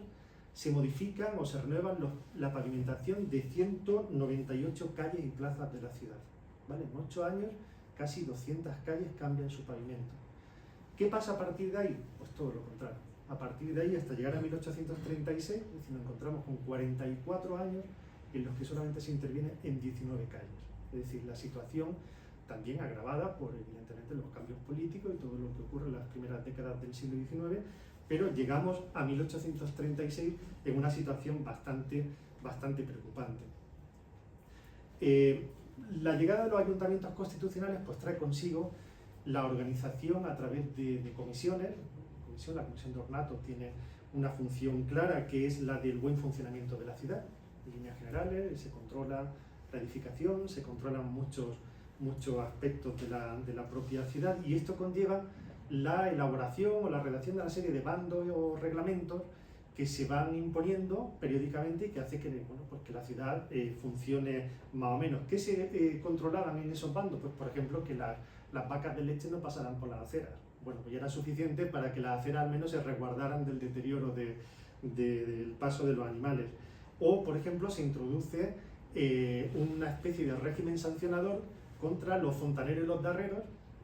se modifican o se renuevan la pavimentación de 198 calles y plazas de la ciudad, ¿vale? En 8 años, casi 200 calles cambian su pavimento. ¿Qué pasa a partir de ahí? Pues todo lo contrario. A partir de ahí, hasta llegar a 1836, es decir, nos encontramos con 44 años en los que solamente se interviene en 19 calles. Es decir, la situación también agravada por, evidentemente, los cambios políticos y todo lo que ocurre en las primeras décadas del siglo XIX, pero llegamos a 1836 en una situación bastante preocupante. La llegada de los ayuntamientos constitucionales pues trae consigo la organización a través de comisiones. La Comisión de Ornato tiene una función clara, que es la del buen funcionamiento de la ciudad. En líneas generales se controla la edificación, se controlan muchos aspectos de la propia ciudad, y esto conlleva la elaboración o la redacción de una serie de bandos o reglamentos que se van imponiendo periódicamente y que hace que, bueno, pues que la ciudad funcione más o menos. ¿Qué se controlaban en esos bandos? Pues, por ejemplo, que las vacas de leche no pasaran por las aceras. Bueno, pues ya era suficiente para que las aceras al menos se resguardaran del deterioro del paso de los animales. O, por ejemplo, se introduce una especie de régimen sancionador contra los fontaneros y los darreros,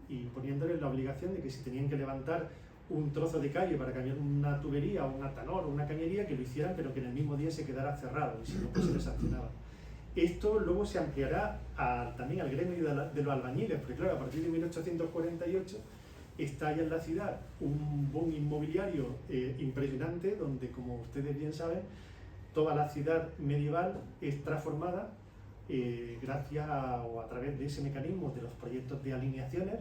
y poniéndoles la obligación de que si tenían que levantar un trozo de calle para cambiar una tubería o un atanor o una cañería, que lo hicieran, pero que en el mismo día se quedara cerrado, y si no, pues se les sancionaba. Esto luego se ampliará también al gremio de los albañiles, porque claro, a partir de 1848 estalla en la ciudad un boom inmobiliario impresionante, donde, como ustedes bien saben, toda la ciudad medieval es transformada gracias o a través de ese mecanismo de los proyectos de alineaciones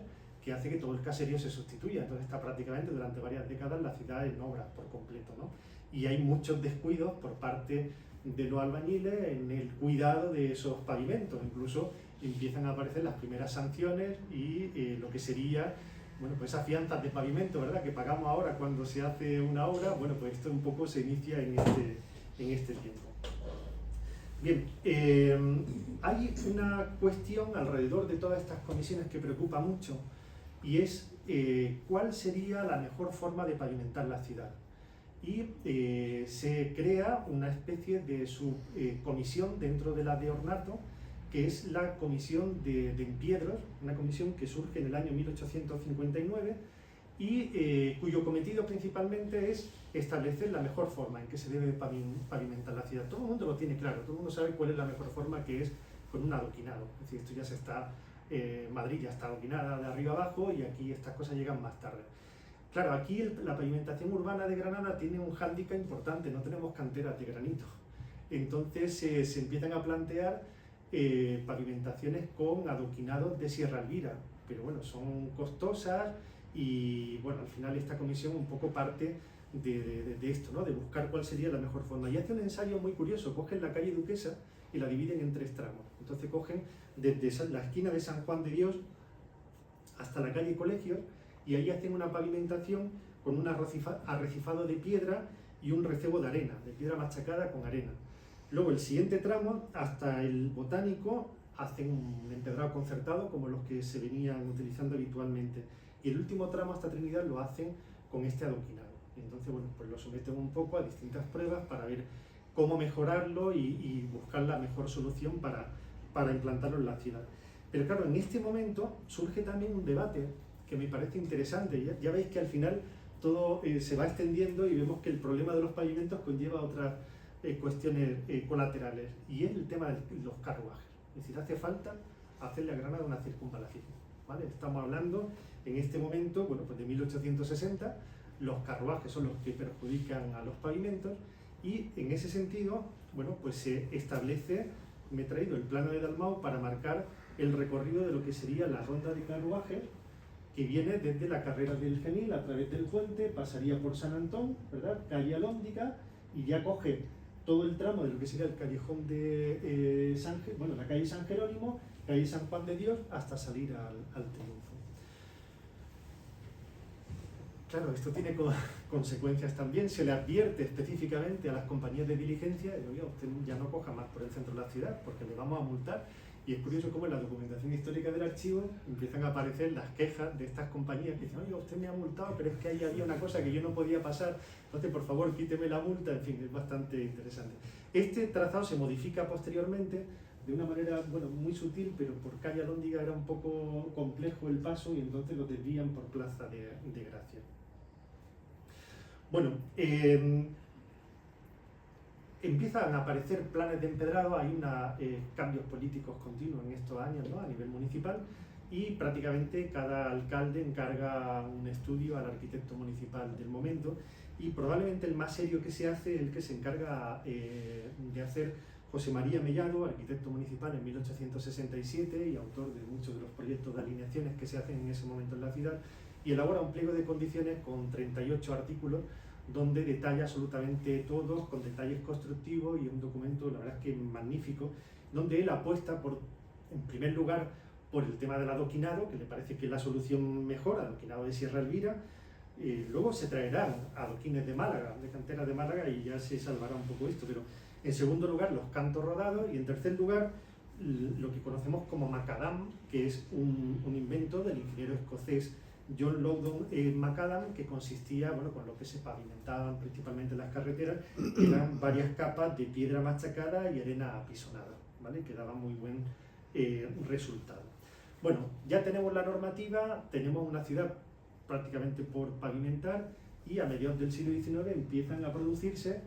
que hace que todo el caserío se sustituya. Entonces está prácticamente durante varias décadas la ciudad en obras por completo, ¿no? Y hay muchos descuidos por parte de los albañiles en el cuidado de esos pavimentos. Incluso empiezan a aparecer las primeras sanciones y lo que sería, bueno, pues esas fianzas de pavimento, ¿verdad?, que pagamos ahora cuando se hace una obra. Bueno, pues esto un poco se inicia en este tiempo. Bien, hay una cuestión alrededor de todas estas comisiones que preocupa mucho, y es cuál sería la mejor forma de pavimentar la ciudad. Y se crea una especie de subcomisión dentro de la de Ornato, que es la comisión de Empiedros, una comisión que surge en el año 1859 y cuyo cometido principalmente es establecer la mejor forma en que se debe pavimentar la ciudad. Todo el mundo lo tiene claro, todo el mundo sabe cuál es la mejor forma, que es con un adoquinado. Es decir, esto ya se está, Madrid ya está adoquinada de arriba abajo y aquí estas cosas llegan más tarde. Claro, aquí la pavimentación urbana de Granada tiene un hándicap importante, no tenemos canteras de granito. Entonces se empiezan a plantear pavimentaciones con adoquinados de Sierra Elvira, pero bueno, son costosas y bueno, al final esta comisión un poco parte de esto, ¿no?, de buscar cuál sería la mejor forma. Y hace un ensayo muy curioso, cogen la calle Duquesa y la dividen en 3 tramos. Entonces cogen desde la esquina de San Juan de Dios hasta la calle Colegios, y ahí hacen una pavimentación con un arrecifado de piedra y un recebo de arena, de piedra machacada con arena. Luego el siguiente tramo, hasta el Botánico, hacen un empedrado concertado como los que se venían utilizando habitualmente. Y el último tramo hasta Trinidad lo hacen con este adoquinado. Entonces, bueno, pues lo someten un poco a distintas pruebas para ver cómo mejorarlo y buscar la mejor solución para implantarlo en la ciudad. Pero claro, en este momento surge también un debate que me parece interesante. Ya veis que al final todo se va extendiendo y vemos que el problema de los pavimentos conlleva otras cuestiones colaterales, y es el tema de los carruajes. Es decir, hace falta hacerle a Granada una circunvalación, ¿vale? Estamos hablando en este momento, bueno, pues de 1860, los carruajes son los que perjudican a los pavimentos, y en ese sentido, bueno, pues se establece, me he traído el plano de Dalmau para marcar el recorrido de lo que sería la ronda de carruajes, que viene desde la carrera del Genil a través del puente, pasaría por San Antón, ¿verdad?, calle Alhóndiga, y ya coge todo el tramo de lo que sería el callejón de la calle San Jerónimo, calle San Juan de Dios, hasta salir al Triunfo. Claro, esto tiene consecuencias también. Se le advierte específicamente a las compañías de diligencia: oye, usted ya no coja más por el centro de la ciudad porque le vamos a multar. Y es curioso cómo en la documentación histórica del archivo empiezan a aparecer las quejas de estas compañías que dicen: oye, usted me ha multado, pero es que ahí había una cosa que yo no podía pasar, entonces por favor quíteme la multa. En fin, es bastante interesante. Este trazado se modifica posteriormente de una manera, bueno, muy sutil, pero por calle Alhóndiga era un poco complejo el paso y entonces lo desvían por Plaza de Gracia. Bueno, empiezan a aparecer planes de empedrado, hay cambios políticos continuos en estos años, ¿no?, a nivel municipal, y prácticamente cada alcalde encarga un estudio al arquitecto municipal del momento, y probablemente el más serio que se hace, el que se encarga de hacer José María Mellado, arquitecto municipal en 1867 y autor de muchos de los proyectos de alineaciones que se hacen en ese momento en la ciudad, y elabora un pliego de condiciones con 38 artículos donde detalla absolutamente todo, con detalles constructivos, y un documento, la verdad es que magnífico, donde él apuesta en primer lugar por el tema del adoquinado, que le parece que es la solución mejor, adoquinado de Sierra Elvira. Luego se traerán adoquines de Málaga, de cantera de Málaga, y ya se salvará un poco esto, pero en segundo lugar los cantos rodados, y en tercer lugar lo que conocemos como macadam, que es un invento del ingeniero escocés John Loudon Macadam, que consistía, bueno, con lo que se pavimentaban principalmente las carreteras, que eran varias capas de piedra machacada y arena apisonada, ¿vale?, que daba muy buen resultado. Bueno, ya tenemos la normativa, tenemos una ciudad prácticamente por pavimentar, y a mediados del siglo XIX empiezan a producirse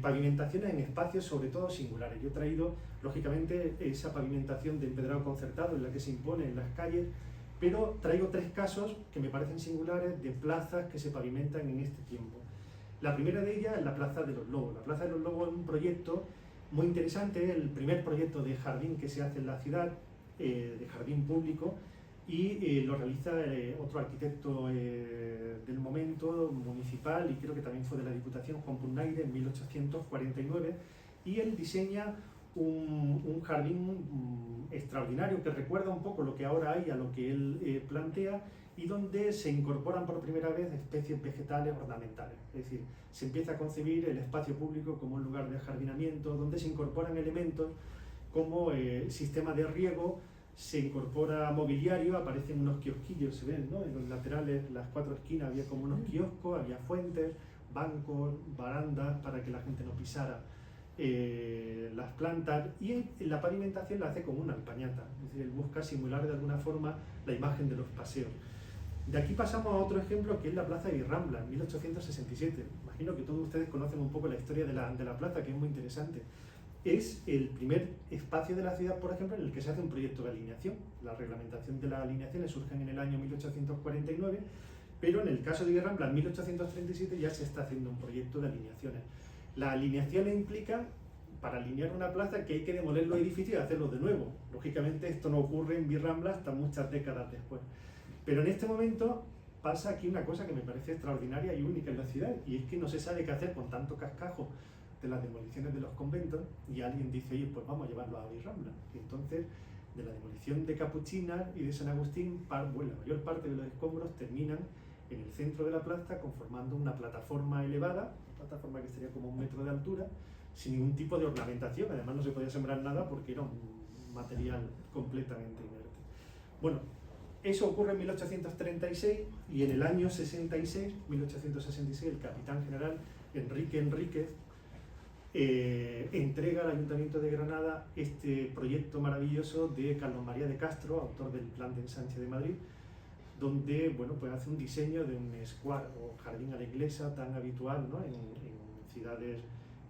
pavimentaciones en espacios sobre todo singulares. Yo he traído, lógicamente, esa pavimentación de empedrado concertado en la que se impone en las calles, pero traigo 3 casos que me parecen singulares de plazas que se pavimentan en este tiempo. La primera de ellas es la Plaza de los Lobos. La Plaza de los Lobos es un proyecto muy interesante, el primer proyecto de jardín que se hace en la ciudad, de jardín público, y lo realiza otro arquitecto del momento, municipal, y creo que también fue de la Diputación, Juan Punnaire, en 1849, y él diseña un jardín extraordinario que recuerda un poco lo que ahora hay a lo que él plantea, y donde se incorporan por primera vez especies vegetales ornamentales. Es decir, se empieza a concebir el espacio público como un lugar de ajardinamiento, donde se incorporan elementos como sistema de riego, se incorpora mobiliario, aparecen unos kiosquillos, se ven, ¿no? En los laterales, las 4 esquinas, había como unos kioscos, había fuentes, bancos, barandas para que la gente no pisara las plantas, y la pavimentación la hace como una alpañata, es decir, él busca simular de alguna forma la imagen de los paseos. De aquí pasamos a otro ejemplo, que es la Plaza de Rambla, en 1867. Imagino que todos ustedes conocen un poco la historia de la plaza, que es muy interesante. Es el primer espacio de la ciudad, por ejemplo, en el que se hace un proyecto de alineación. La reglamentación de las alineaciones surgen en el año 1849, pero en el caso de Rambla, en 1837, ya se está haciendo un proyecto de alineaciones. Las alineaciones implican, para alinear una plaza, que hay que demoler los edificios y hacerlos de nuevo. Lógicamente esto no ocurre en Virrambla hasta muchas décadas después. Pero en este momento pasa aquí una cosa que me parece extraordinaria y única en la ciudad, y es que no se sabe qué hacer con tanto cascajo de las demoliciones de los conventos, y alguien dice, oye, pues vamos a llevarlo a Virrambla. Y entonces, de la demolición de Capuchinas y de San Agustín, la mayor parte de los escombros terminan en el centro de la plaza, conformando una plataforma elevada, una plataforma que sería como 1 metro de altura, sin ningún tipo de ornamentación. Además no se podía sembrar nada porque era un material completamente inerte. Bueno, eso ocurre en 1836, y en el año 66, 1866, el capitán general Enrique Enríquez entrega al Ayuntamiento de Granada este proyecto maravilloso de Carlos María de Castro, autor del Plan de Ensanche de Madrid, donde, bueno, pues hace un diseño de un square o jardín a la inglesa tan habitual, ¿no? en ciudades,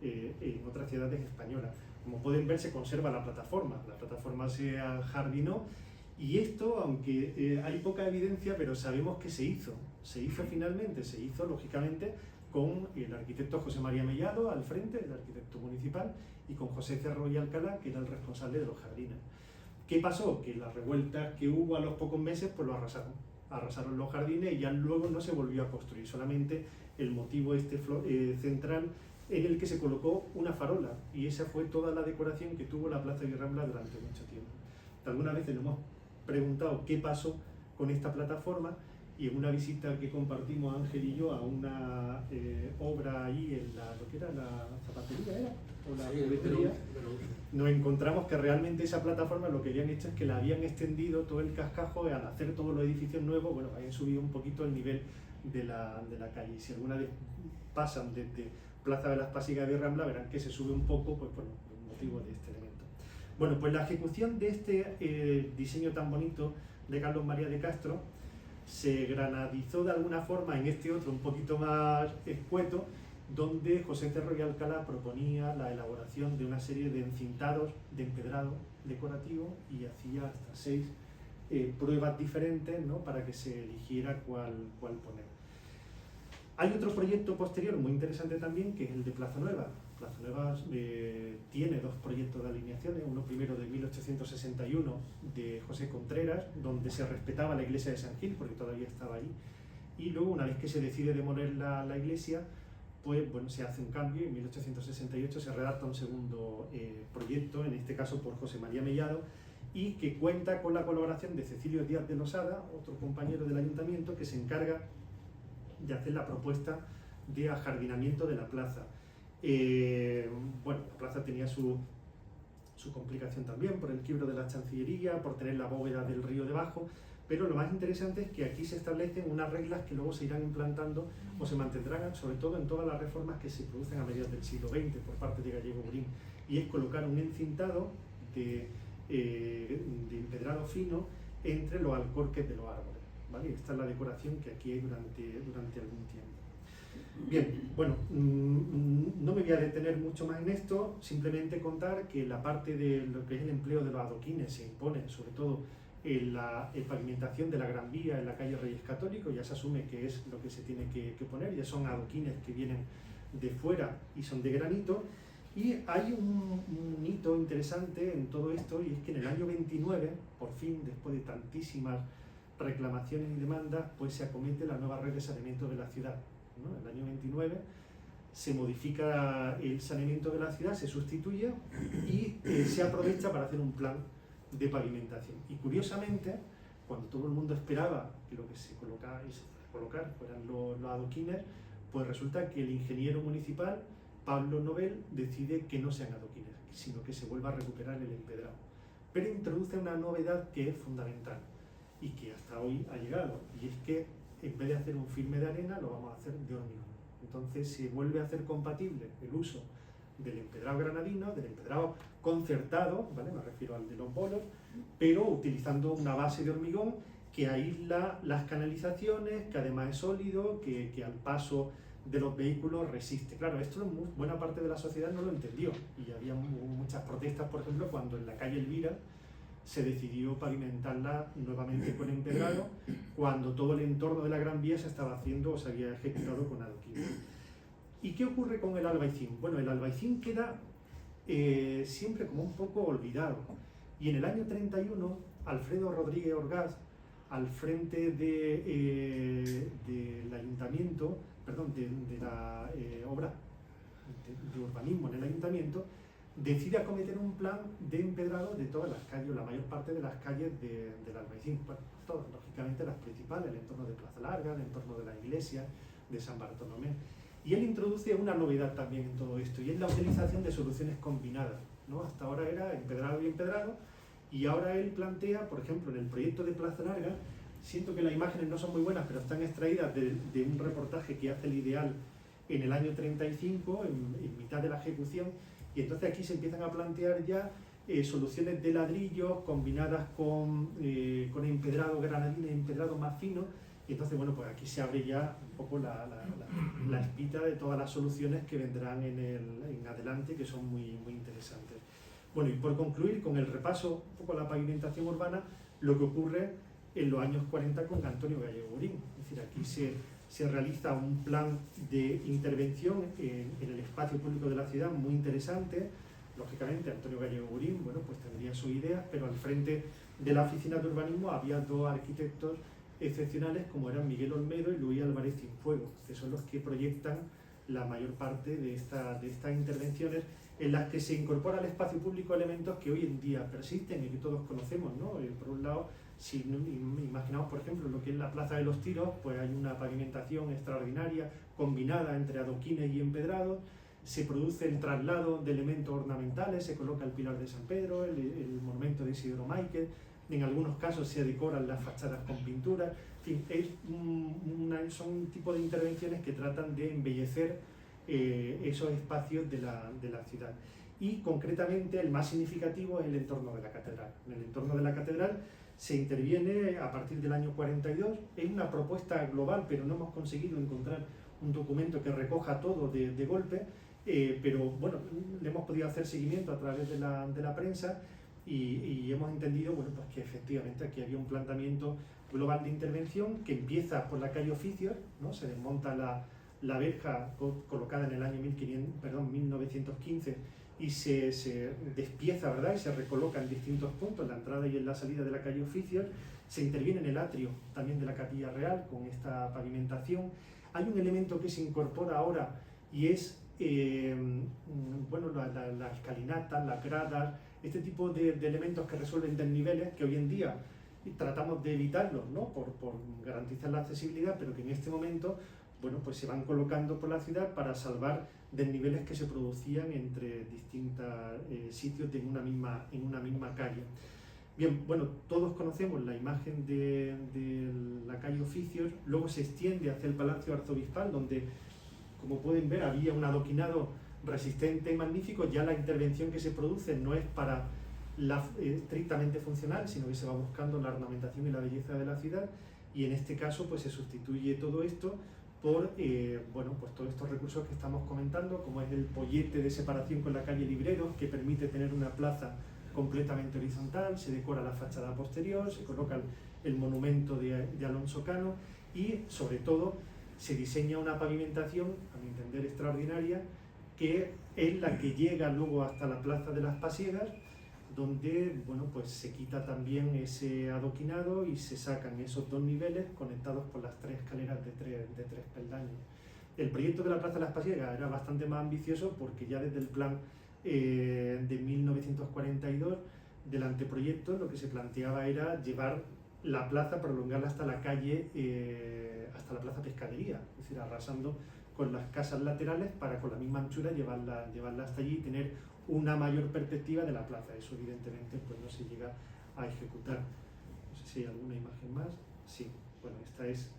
en otras ciudades españolas. Como pueden ver, se conserva la plataforma se ajardinó, y esto, aunque hay poca evidencia, pero sabemos que se hizo finalmente, se hizo lógicamente con el arquitecto José María Mellado al frente, el arquitecto municipal, y con José Cerro y Alcalá, que era el responsable de los jardines. ¿Qué pasó? Que las revueltas que hubo a los pocos meses, pues lo arrasaron los jardines, y ya luego no se volvió a construir, solamente el motivo central, en el que se colocó una farola, y esa fue toda la decoración que tuvo la Plaza de Rambla durante mucho tiempo. Algunas veces nos hemos preguntado qué pasó con esta plataforma, y en una visita que compartimos Ángel y yo a una obra ahí en lo que era la zapatería, ¿era? O la juguetería, nos encontramos que realmente esa plataforma lo que habían hecho es que la habían extendido todo el cascajo, y al hacer todos los edificios nuevos, bueno, habían subido un poquito el nivel de la calle. Y si alguna vez pasan desde Plaza de las Pasigas de Rambla, verán que se sube un poco, pues por el motivo de este elemento. Bueno, pues la ejecución de este diseño tan bonito de Carlos María de Castro se granadizó de alguna forma en este otro un poquito más escueto, donde José Cerro y Alcalá proponía la elaboración de una serie de encintados de empedrado decorativo, y hacía hasta 6 pruebas diferentes, ¿no? Para que se eligiera cuál poner. Hay otro proyecto posterior muy interesante también, que es el de Plaza Nueva. Plaza Nueva tiene 2 proyectos de alineaciones, uno primero de 1861 de José Contreras, donde se respetaba la iglesia de San Gil, porque todavía estaba ahí, y luego, una vez que se decide demoler la iglesia, pues bueno, se hace un cambio, y en 1868 se redacta un segundo proyecto, en este caso por José María Mellado, y que cuenta con la colaboración de Cecilio Díaz de Losada, otro compañero del ayuntamiento, que se encarga de hacer la propuesta de ajardinamiento de la plaza. Bueno, la plaza tenía su complicación también por el quiebro de la Chancillería, por tener la bóveda del río debajo, pero lo más interesante es que aquí se establecen unas reglas que luego se irán implantando o se mantendrán, sobre todo en todas las reformas que se producen a mediados del siglo XX por parte de Gallego Burín, y es colocar un encintado de empedrado fino entre los alcorques de los árboles, ¿vale? Esta es la decoración que aquí hay durante algún tiempo. Bien, bueno, no me voy a detener mucho más en esto, simplemente contar que la parte de lo que es el empleo de los adoquines se impone sobre todo en la pavimentación de la Gran Vía en la calle Reyes Católicos. Ya se asume que es lo que se tiene que poner, ya son adoquines que vienen de fuera y son de granito, Y hay un hito interesante en todo esto, y es que en el año 29, por fin, después de tantísimas reclamaciones y demandas, pues se acomete la nueva red de saneamiento de la ciudad, ¿no? En el año 29 se modifica el saneamiento de la ciudad, se sustituye y se aprovecha para hacer un plan de pavimentación. Y curiosamente, cuando todo el mundo esperaba que lo que se colocara y se fuera a colocar fueran los adoquines, pues resulta que el ingeniero municipal, Pablo Nobel, decide que no sean adoquines, sino que se vuelva a recuperar el empedrado. Pero introduce una novedad que es fundamental y que hasta hoy ha llegado, y es que en vez de hacer un filme de arena, lo vamos a hacer de hormigón. Entonces se vuelve a hacer compatible el uso del empedrado granadino, del empedrado concertado, ¿vale? Me refiero al de los bolos, pero utilizando una base de hormigón que aísla las canalizaciones, que además es sólido, que al paso de los vehículos resiste. Claro, esto buena parte de la sociedad no lo entendió, y había muchas protestas, por ejemplo, cuando en la calle Elvira se decidió pavimentarla nuevamente con empedrado, cuando todo el entorno de la Gran Vía se estaba haciendo o se había ejecutado con adoquines. ¿Y qué ocurre con el Albaicín? Bueno, el Albaicín queda siempre como un poco olvidado, y en el año 31 Alfredo Rodríguez Orgaz, al frente del ayuntamiento, perdón, de la obra de urbanismo en el ayuntamiento, decide acometer un plan de empedrado de todas las calles, la mayor parte de las calles del Albaicín, bueno, todas, lógicamente las principales, el entorno de Plaza Larga, el entorno de la iglesia, de San Bartolomé. Y él introduce una novedad también en todo esto, y es la utilización de soluciones combinadas, ¿no? Hasta ahora era empedrado y empedrado, y ahora él plantea, por ejemplo, en el proyecto de Plaza Larga, siento que las imágenes no son muy buenas, pero están extraídas de un reportaje que hace el Ideal en el año 35, en mitad de la ejecución, y entonces aquí se empiezan a plantear ya soluciones de ladrillos combinadas con empedrado granadino y empedrado más fino, y entonces, bueno, pues aquí se abre ya un poco la espita de todas las soluciones que vendrán en adelante, que son muy, muy interesantes. Bueno, y por concluir con el repaso un poco a la pavimentación urbana, lo que ocurre en los años 40 con Antonio Gallego Burín. Es decir, aquí se realiza un plan de intervención en el espacio público de la ciudad muy interesante. Lógicamente, Antonio Gallego Burín, bueno, pues tendría sus ideas, pero al frente de la oficina de urbanismo había dos arquitectos excepcionales como eran Miguel Olmedo y Luis Álvarez Cienfuegos, que son los que proyectan la mayor parte de estas intervenciones, en las que se incorpora al espacio público elementos que hoy en día persisten y que todos conocemos, ¿no? Por un lado, si imaginamos, por ejemplo, lo que es la Plaza de los Tiros, pues hay una pavimentación extraordinaria combinada entre adoquines y empedrados, se produce el traslado de elementos ornamentales, se coloca el pilar de San Pedro, el monumento de Isidoro Máiquez, en algunos casos se decoran las fachadas con pinturas, en fin, son un tipo de intervenciones que tratan de embellecer esos espacios de la ciudad. Y concretamente el más significativo es el entorno de la catedral. En el entorno de la catedral se interviene a partir del año 42, es una propuesta global, pero no hemos conseguido encontrar un documento que recoja todo de golpe, pero bueno, le hemos podido hacer seguimiento a través de la prensa y hemos entendido, bueno, pues que efectivamente aquí había un planteamiento global de intervención que empieza por la calle Oficios, ¿no? Se desmonta la verja colocada en el año 1915 y se despieza, ¿verdad? Y se recoloca en distintos puntos, en la entrada y en la salida de la calle Oficios. Se interviene en el atrio también de la Capilla Real con esta pavimentación. Hay un elemento que se incorpora ahora y es bueno, la escalinata, las gradas, este tipo de elementos que resuelven desniveles que hoy en día tratamos de evitarlos, ¿no? por garantizar la accesibilidad, pero que en este momento, bueno, pues se van colocando por la ciudad para salvar desniveles que se producían entre distintos sitios en una misma calle. Bien, bueno, todos conocemos la imagen de la calle Oficios, luego se extiende hacia el Palacio Arzobispal, donde, como pueden ver, había un adoquinado resistente y magnífico. Ya la intervención que se produce no es para estrictamente funcional, sino que se va buscando la ornamentación y la belleza de la ciudad, y en este caso pues se sustituye todo esto por bueno, pues todos estos recursos que estamos comentando, como es el pollete de separación con la calle Libreros, que permite tener una plaza completamente horizontal, se decora la fachada posterior, se coloca el monumento de Alonso Cano y sobre todo se diseña una pavimentación, a mi entender extraordinaria, que es la que llega luego hasta la Plaza de las Pasiegas, donde bueno, pues se quita también ese adoquinado y se sacan esos dos niveles conectados por las tres escaleras de tres peldaños. El proyecto de la Plaza de las Pasiegas era bastante más ambicioso porque ya desde el plan de 1942 del anteproyecto lo que se planteaba era llevar la plaza, prolongarla hasta la calle, hasta la Plaza Pescadería, es decir, arrasando con las casas laterales para con la misma anchura llevarla hasta allí y tener una mayor perspectiva de la plaza. Eso evidentemente pues no se llega a ejecutar. No sé si hay alguna imagen más. Sí, bueno, esta es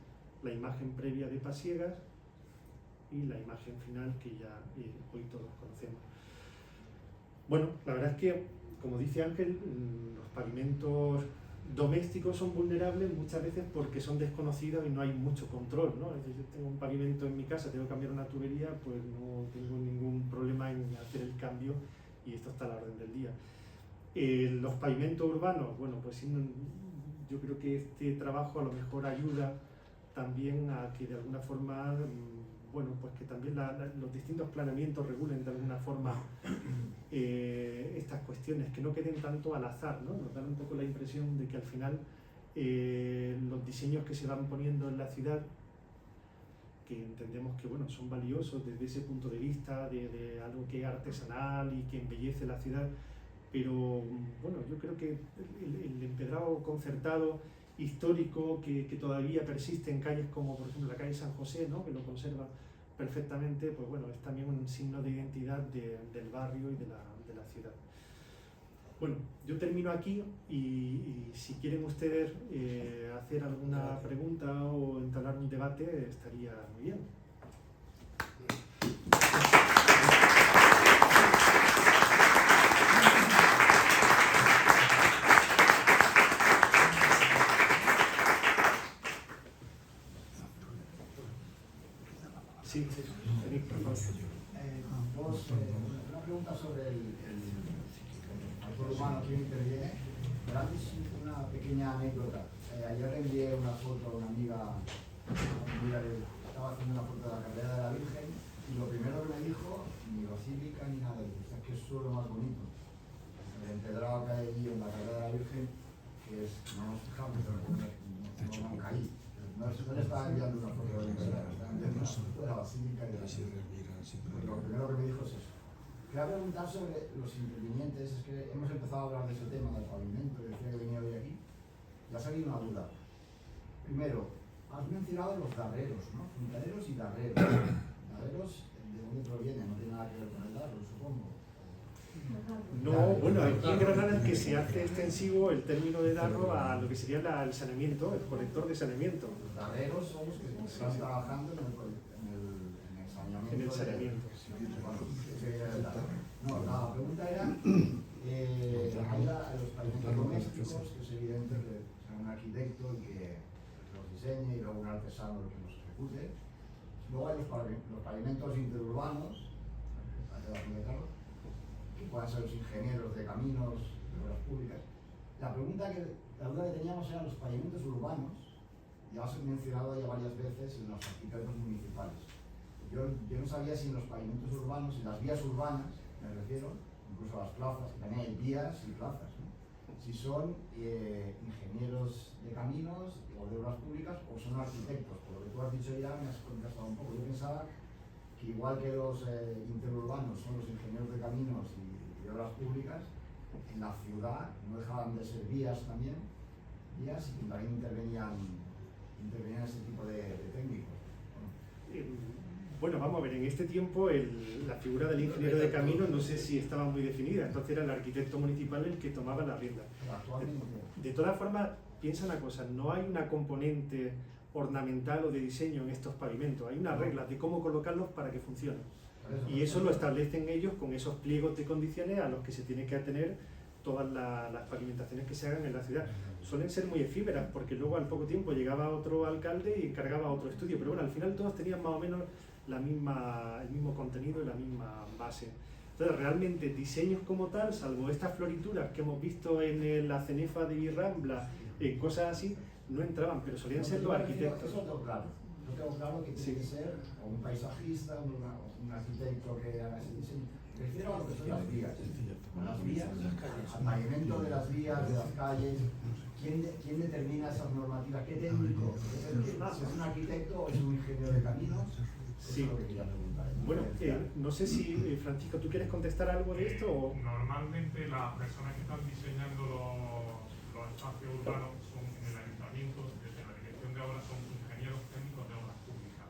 la imagen previa de Pasiegas y la imagen final que ya hoy todos conocemos. Bueno, la verdad es que, como dice Ángel, los pavimentos domésticos son vulnerables muchas veces porque son desconocidos y no hay mucho control, ¿no? Es decir, yo tengo un pavimento en mi casa, tengo que cambiar una tubería, pues no tengo ningún problema en hacer el cambio y esto está a la orden del día. Los pavimentos urbanos, bueno, pues yo creo que este trabajo a lo mejor ayuda también a que de alguna forma, bueno, pues que también los distintos planeamientos regulen de alguna forma estas cuestiones, que no queden tanto al azar, ¿no? Nos dan un poco la impresión de que al final los diseños que se van poniendo en la ciudad, que entendemos que bueno, son valiosos desde ese punto de vista, de algo que es artesanal y que embellece la ciudad, pero bueno, yo creo que el empedrado concertado histórico que todavía persiste en calles como por ejemplo la calle San José, ¿no? Que lo conserva perfectamente, pues bueno, es también un signo de identidad del barrio y de la ciudad. Bueno, yo termino aquí y si quieren ustedes hacer alguna pregunta o entablar un debate, estaría muy bien. Sí, sí, por favor. Una pregunta sobre el factor humano que interviene, pero antes una pequeña anécdota. Ayer le envié una foto a una amiga, estaba haciendo una foto de la carrera de la Virgen y lo primero que me dijo, ni basílica ni nada, dice, es que es suelo más bonito. El empedrado que hay allí en la carrera de la Virgen, que es, no nos fijamos, pero no caí. No le estaba enviando una foto del empedrado, estaba enviando una foto de la basílica y de la Virgen. Lo primero que me dijo es eso. Quería preguntar sobre los intervinientes, es que hemos empezado a hablar de ese tema del pavimento, decía que venía hoy aquí, y ha salido una duda. Primero, has mencionado los darreros, ¿no? Fontaneros y darreros. Darreros, ¿de dónde provienen? No tiene nada que ver con el darro, supongo. No, bueno, aquí en Granada es que se hace extensivo el término de darro a lo que sería el saneamiento, el colector de saneamiento. Los darreros son los que están trabajando en el saneamiento. En el saneamiento. No, la pregunta era, hay los pavimentos domésticos, que es evidente que sea un arquitecto y que los diseñe y luego un artesano que los ejecute. Luego hay los pavimentos interurbanos, que puedan ser los ingenieros de caminos, de obras públicas. La duda que teníamos eran los pavimentos urbanos, ya os he mencionado ya varias veces en los arquitectos municipales. Yo no sabía si en los pavimentos urbanos, en las vías urbanas, me refiero, incluso a las plazas, que también hay vías y plazas, ¿no? Si son ingenieros de caminos o de obras públicas o son arquitectos. Por lo que tú has dicho ya me has contestado un poco. Yo pensaba que igual que los interurbanos son los ingenieros de caminos y de obras públicas, en la ciudad no dejaban de ser vías también, vías y que también intervenían ese tipo de técnicos. Bueno, vamos a ver, en este tiempo la figura del ingeniero de camino no sé si estaba muy definida, entonces era el arquitecto municipal el que tomaba la rienda. De todas formas, piensa una cosa, no hay una componente ornamental o de diseño en estos pavimentos, hay unas reglas de cómo colocarlos para que funcionen. Y eso lo establecen ellos con esos pliegos de condiciones a los que se tiene que atener todas las pavimentaciones que se hagan en la ciudad. Suelen ser muy efímeras porque luego al poco tiempo llegaba otro alcalde y encargaba otro estudio, pero bueno, al final todos tenían más o menos el mismo contenido y la misma base. Entonces realmente diseños como tal, salvo estas florituras que hemos visto en la cenefa de Rambla, cosas así, no entraban, pero solían ser los arquitectos. Eso es claro. no tengo claro que tiene que ser o un paisajista, un arquitecto que haga ese diseño. Me refiero a lo que son las vías. Las vías, al pavimento de las vías, de las calles. ¿Quién determina esas normativas? ¿Qué técnico? ¿Es un arquitecto o es un ingeniero de caminos? Sí. Eso es lo que quería preguntar. Bueno, no sé si, Francisco, ¿tú quieres contestar algo de esto? O... Normalmente las personas que están diseñando los espacios urbanos son en el ayuntamiento, desde la dirección de obras, son ingenieros técnicos de obras públicas.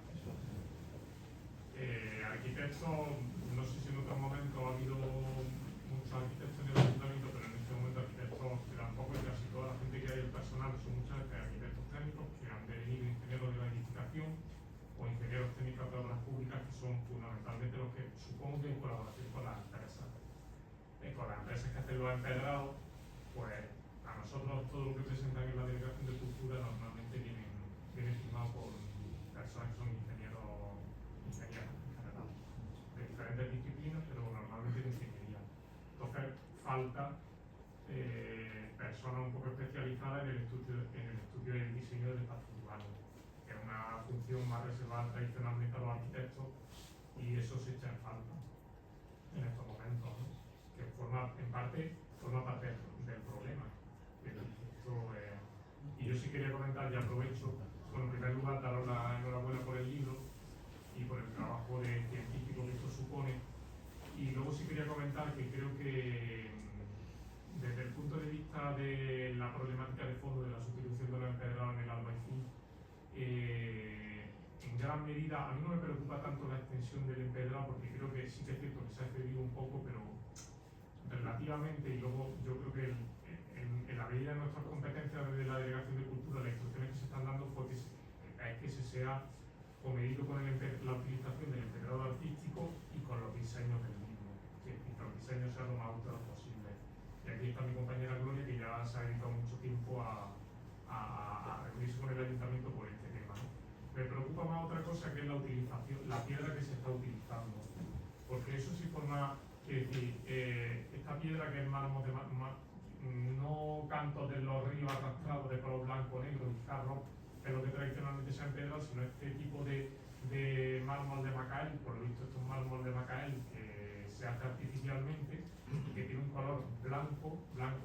Arquitectos, no sé si en otros momentos ha habido muchos arquitectos en el ayuntamiento, pero en este momento arquitectos que tampoco, y casi toda la gente que hay el personal son muchas veces arquitectos técnicos que han devenido ingenieros de la edificación o ingenieros técnicos de obras públicas, que son fundamentalmente los que, supongo que en colaboración con las empresas. Con las empresas que hacen los empedrados, pues a nosotros todo lo que presentan en la Delegación de Cultura normalmente viene firmado por personas que son ingenieros en general, de diferentes disciplinas, pero normalmente de ingeniería. Entonces falta personas un poco especializadas en el estudio y el diseño del espacio urbano, que es una función más reservada tradicionalmente a los arquitectos, y eso se echa en falta en estos momentos, ¿no? Que en parte forma parte del problema. Y yo sí quería comentar, y aprovecho, bueno, en primer lugar daros la enhorabuena por el libro y por el trabajo científico que esto supone, y luego sí quería comentar que creo que desde el punto de vista de la problemática de fondo de la sustitución de los empedrados en el Albaicín, en gran medida, a mí no me preocupa tanto la extensión del empedrado, porque creo que sí que es cierto que se ha excedido un poco, pero relativamente, y luego yo creo que en la medida de nuestras competencias desde la Delegación de Cultura, las instrucciones que se están dando fue que se sea comedido con la utilización del empedrado artístico y con los diseños del mismo, que los diseños sean lo más austeros posible. Y aquí está mi compañera Gloria, que ya se ha dedicado mucho tiempo a reunirse con el ayuntamiento por este tema, ¿no? Me preocupa más otra cosa, que es la utilización, la piedra que se está utilizando, porque eso sí forma, quiere decir, esta piedra que es mármol de no cantos de los ríos arrastrados de color blanco, negro y jarro, que es lo que tradicionalmente se ha empedrado, sino este tipo de mármol de Macael. Por lo visto, estos mármol de Macael que se hace artificialmente y que tiene un color blanco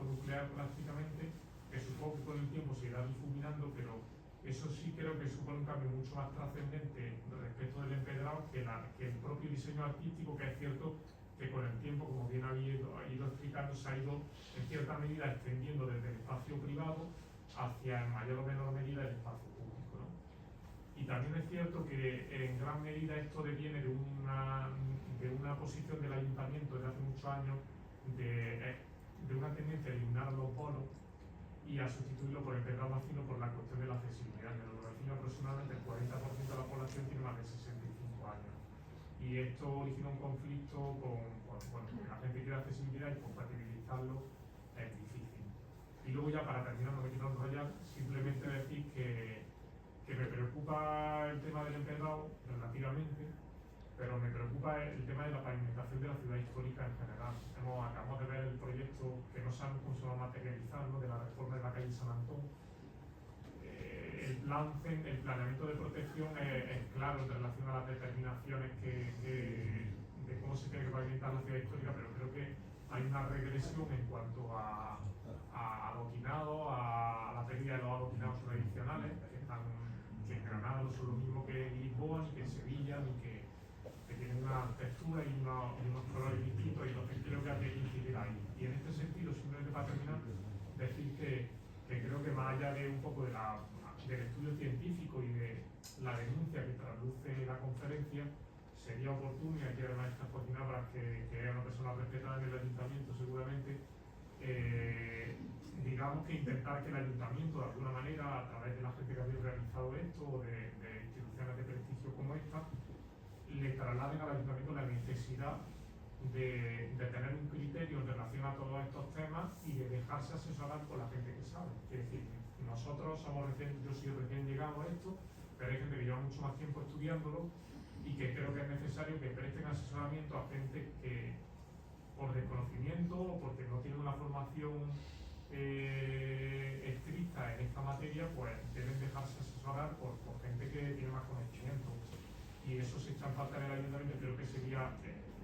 nuclear prácticamente, que supongo que con el tiempo se irá difuminando, pero eso sí creo que supone un cambio mucho más trascendente respecto del empedrado que el propio diseño artístico, que es cierto que con el tiempo, como bien ha ido explicando, se ha ido en cierta medida extendiendo desde el espacio privado hacia en mayor o menor medida el espacio público, ¿no? Y también es cierto que en gran medida esto deviene de una posición del ayuntamiento desde hace muchos años de una tendencia a eliminar los polos y a sustituirlo por empedrado más fino por la cuestión de la accesibilidad. En el Albaicín aproximadamente el 40% de la población tiene más de 65 años. Y esto origina un conflicto con que la gente quiere accesibilidad, y compatibilizarlo es difícil. Y luego ya, para terminar, no me quiero enrollar, simplemente decir que me preocupa el tema del empedrado relativamente, pero me preocupa el tema de la pavimentación de la ciudad histórica en general. Acabamos de ver el proyecto, que no sabemos cómo se va a materializar, ¿no?, de la reforma de la calle San Antón. El planeamiento de protección es claro en relación a las determinaciones de cómo se tiene que pavimentar la ciudad histórica, pero creo que hay una regresión en cuanto a adoquinados, a la pérdida de los adoquinados tradicionales, que en Granada no son lo mismo que en Lisboa, ni que en Sevilla, ni que tienen una textura y unos colores distintos, y entonces creo que hay que incidir ahí. Y en este sentido, simplemente para terminar, decir que creo que más allá de un poco del estudio científico y de la denuncia que traduce la conferencia, sería oportuno, y aquí además está Joaquín Abras, que es una persona respetada en el ayuntamiento seguramente, digamos que intentar que el ayuntamiento, de alguna manera, a través de la gente que había realizado esto, o de instituciones de prestigio como esta, le trasladen al ayuntamiento la necesidad de tener un criterio en relación a todos estos temas y de dejarse asesorar por la gente que sabe. Es decir, nosotros yo soy recién llegado a esto, pero hay gente que lleva mucho más tiempo estudiándolo, y que creo que es necesario que presten asesoramiento a gente que, por desconocimiento o porque no tienen una formación estricta en esta materia, pues deben dejarse asesorar asesorar por gente que tiene más conocimiento. Y eso se echa en falta en el ayuntamiento. Creo que sería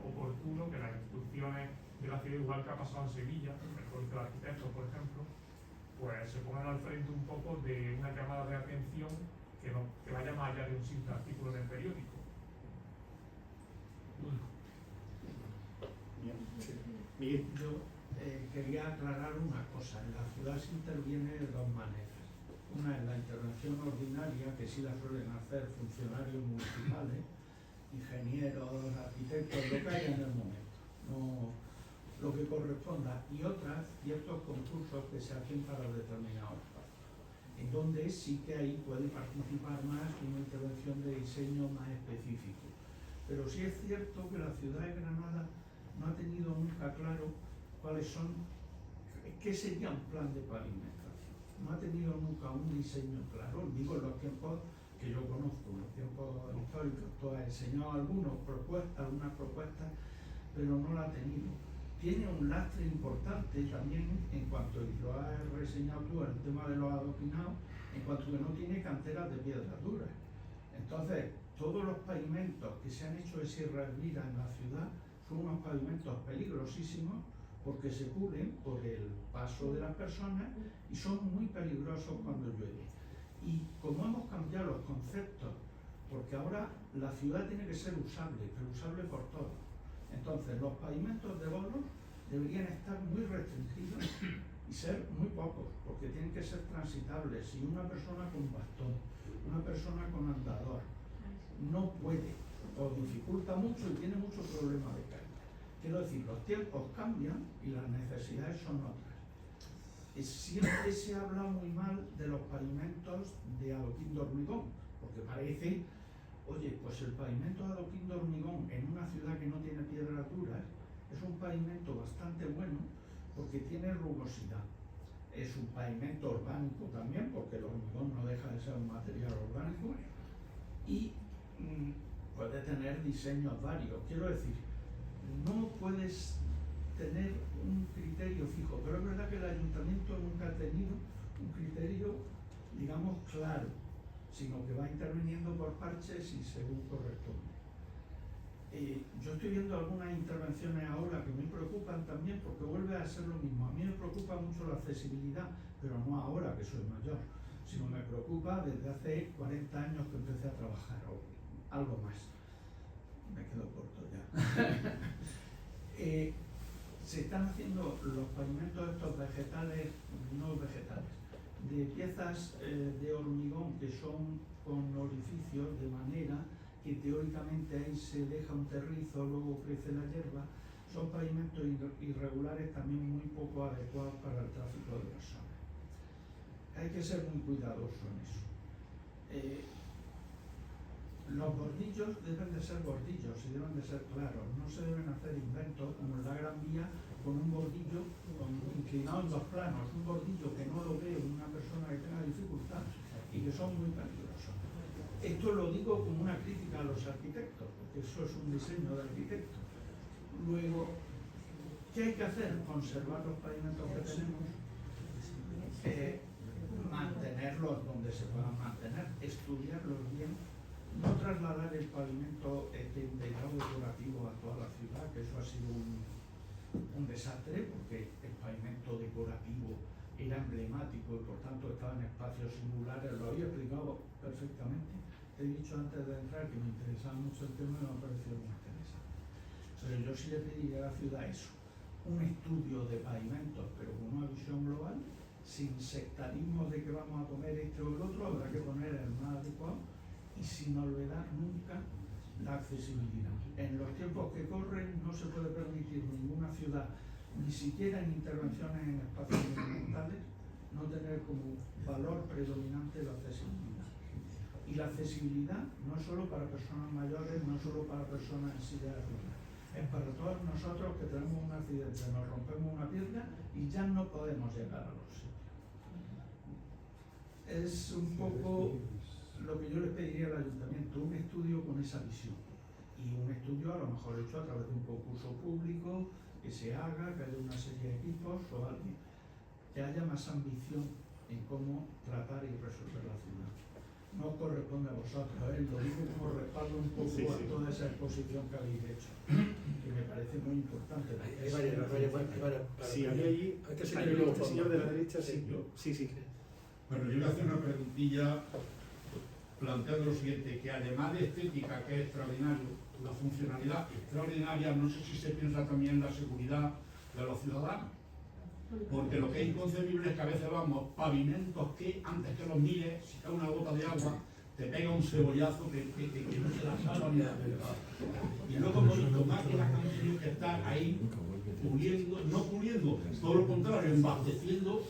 oportuno que las instituciones de la ciudad, igual que ha pasado en Sevilla, el Colegio de Arquitectos, por ejemplo, pues se pongan al frente un poco de una llamada de atención que vaya más allá de un simple artículo en el periódico. Miguel. Yo quería aclarar una cosa. En la ciudad se interviene de dos maneras. Una es la intervención ordinaria, que sí la suelen hacer funcionarios municipales, ingenieros, arquitectos, lo que haya en el momento, no lo que corresponda. Y otra, ciertos concursos que se hacen para determinados espacios, en donde sí que ahí puede participar más una intervención de diseño más específico. Pero sí es cierto que la ciudad de Granada no ha tenido nunca claro qué sería un plan de pavimentación. No ha tenido nunca un diseño claro. Digo, en los tiempos que yo conozco, en los tiempos históricos, tú has enseñado algunas propuestas, pero no la ha tenido. Tiene un lastre importante también en cuanto, y lo has reseñado tú, el tema de los adoquinados, en cuanto que no tiene canteras de piedras duras. Entonces, todos los pavimentos que se han hecho de Sierra Elvira en la ciudad son unos pavimentos peligrosísimos porque se pulen por el paso de las personas y son muy peligrosos cuando llueve. Y como hemos cambiado los conceptos, porque ahora la ciudad tiene que ser usable, pero usable por todos. Entonces, los pavimentos de bolos deberían estar muy restringidos y ser muy pocos, porque tienen que ser transitables. Si una persona con bastón, una persona con andador, no puede o dificulta mucho y tiene mucho problema de caída. Quiero decir, los tiempos cambian y las necesidades son otras. Siempre se habla muy mal de los pavimentos de adoquín de hormigón, porque parece, oye, pues el pavimento de adoquín de hormigón en una ciudad que no tiene piedras duras es un pavimento bastante bueno porque tiene rugosidad. Es un pavimento orgánico también, porque el hormigón no deja de ser un material orgánico, y puede tener diseños varios. Quiero decir, no puedes tener un criterio fijo, pero es verdad que el ayuntamiento nunca ha tenido un criterio, digamos, claro, sino que va interviniendo por parches y según corresponde. Yo estoy viendo algunas intervenciones ahora que me preocupan también porque vuelve a ser lo mismo. A mí me preocupa mucho la accesibilidad, pero no ahora que soy mayor, sino me preocupa desde hace 40 años que empecé a trabajar, o algo más. Me quedo corto ya. Se están haciendo los pavimentos estos vegetales, no vegetales, de piezas de hormigón que son con orificios, de manera que teóricamente ahí se deja un terrizo, luego crece la hierba. Son pavimentos irregulares, también muy poco adecuados para el tráfico de personas. Hay que ser muy cuidadoso en eso. Los bordillos deben de ser bordillos y deben de ser claros. No se deben hacer inventos como en la Gran Vía con un bordillo inclinado en dos planos, un bordillo que no lo ve una persona que tenga dificultad y que son muy peligrosos. Esto lo digo como una crítica a los arquitectos, porque eso es un diseño de arquitecto. Luego, ¿qué hay que hacer? Conservar los pavimentos que tenemos, mantenerlos donde se puedan mantener, estudiarlos bien, no trasladar el pavimento de grado decorativo a toda la ciudad, que eso ha sido un desastre, porque el pavimento decorativo era emblemático y por tanto estaba en espacios singulares. Lo había explicado perfectamente. Te he dicho antes de entrar que me interesaba mucho el tema y me ha parecido muy interesante. Pero yo sí le pediría a la ciudad eso, un estudio de pavimentos, pero con una visión global, sin sectarismo de que vamos a poner este o el otro, habrá que poner el más adecuado, y sin olvidar nunca la accesibilidad. En los tiempos que corren no se puede permitir ninguna ciudad, ni siquiera en intervenciones en espacios monumentales, no tener como valor predominante la accesibilidad. Y la accesibilidad no es solo para personas mayores, no es solo para personas en silla de ruedas, es para todos nosotros que tenemos un accidente, nos rompemos una pierna y ya no podemos llegar a los sitios. Es un poco lo que yo les pediría al ayuntamiento, un estudio con esa visión, y un estudio a lo mejor hecho a través de un concurso público, que se haga, que haya una serie de equipos o alguien, que haya más ambición en cómo tratar y resolver la ciudad. no os corresponde a vosotros, lo digo como respaldo un poco Sí, a sí. toda esa exposición que habéis hecho, que me parece muy importante. Hay varias. Sí, había allí, Este este señor de la derecha, sí. Sí. Bueno, yo voy a hacer una preguntilla planteando lo siguiente, que además de estética, que es extraordinario, la funcionalidad extraordinaria, no sé si se piensa también en la seguridad de los ciudadanos. Porque lo que es inconcebible es que a veces vamos pavimentos que antes que los mires, si cae una gota de agua, te pega un cebollazo que no se la salva ni la verdad. Y luego hemos visto máquinas que han tenido que estar ahí puliendo, no puliendo, todo lo contrario, embasteciendo.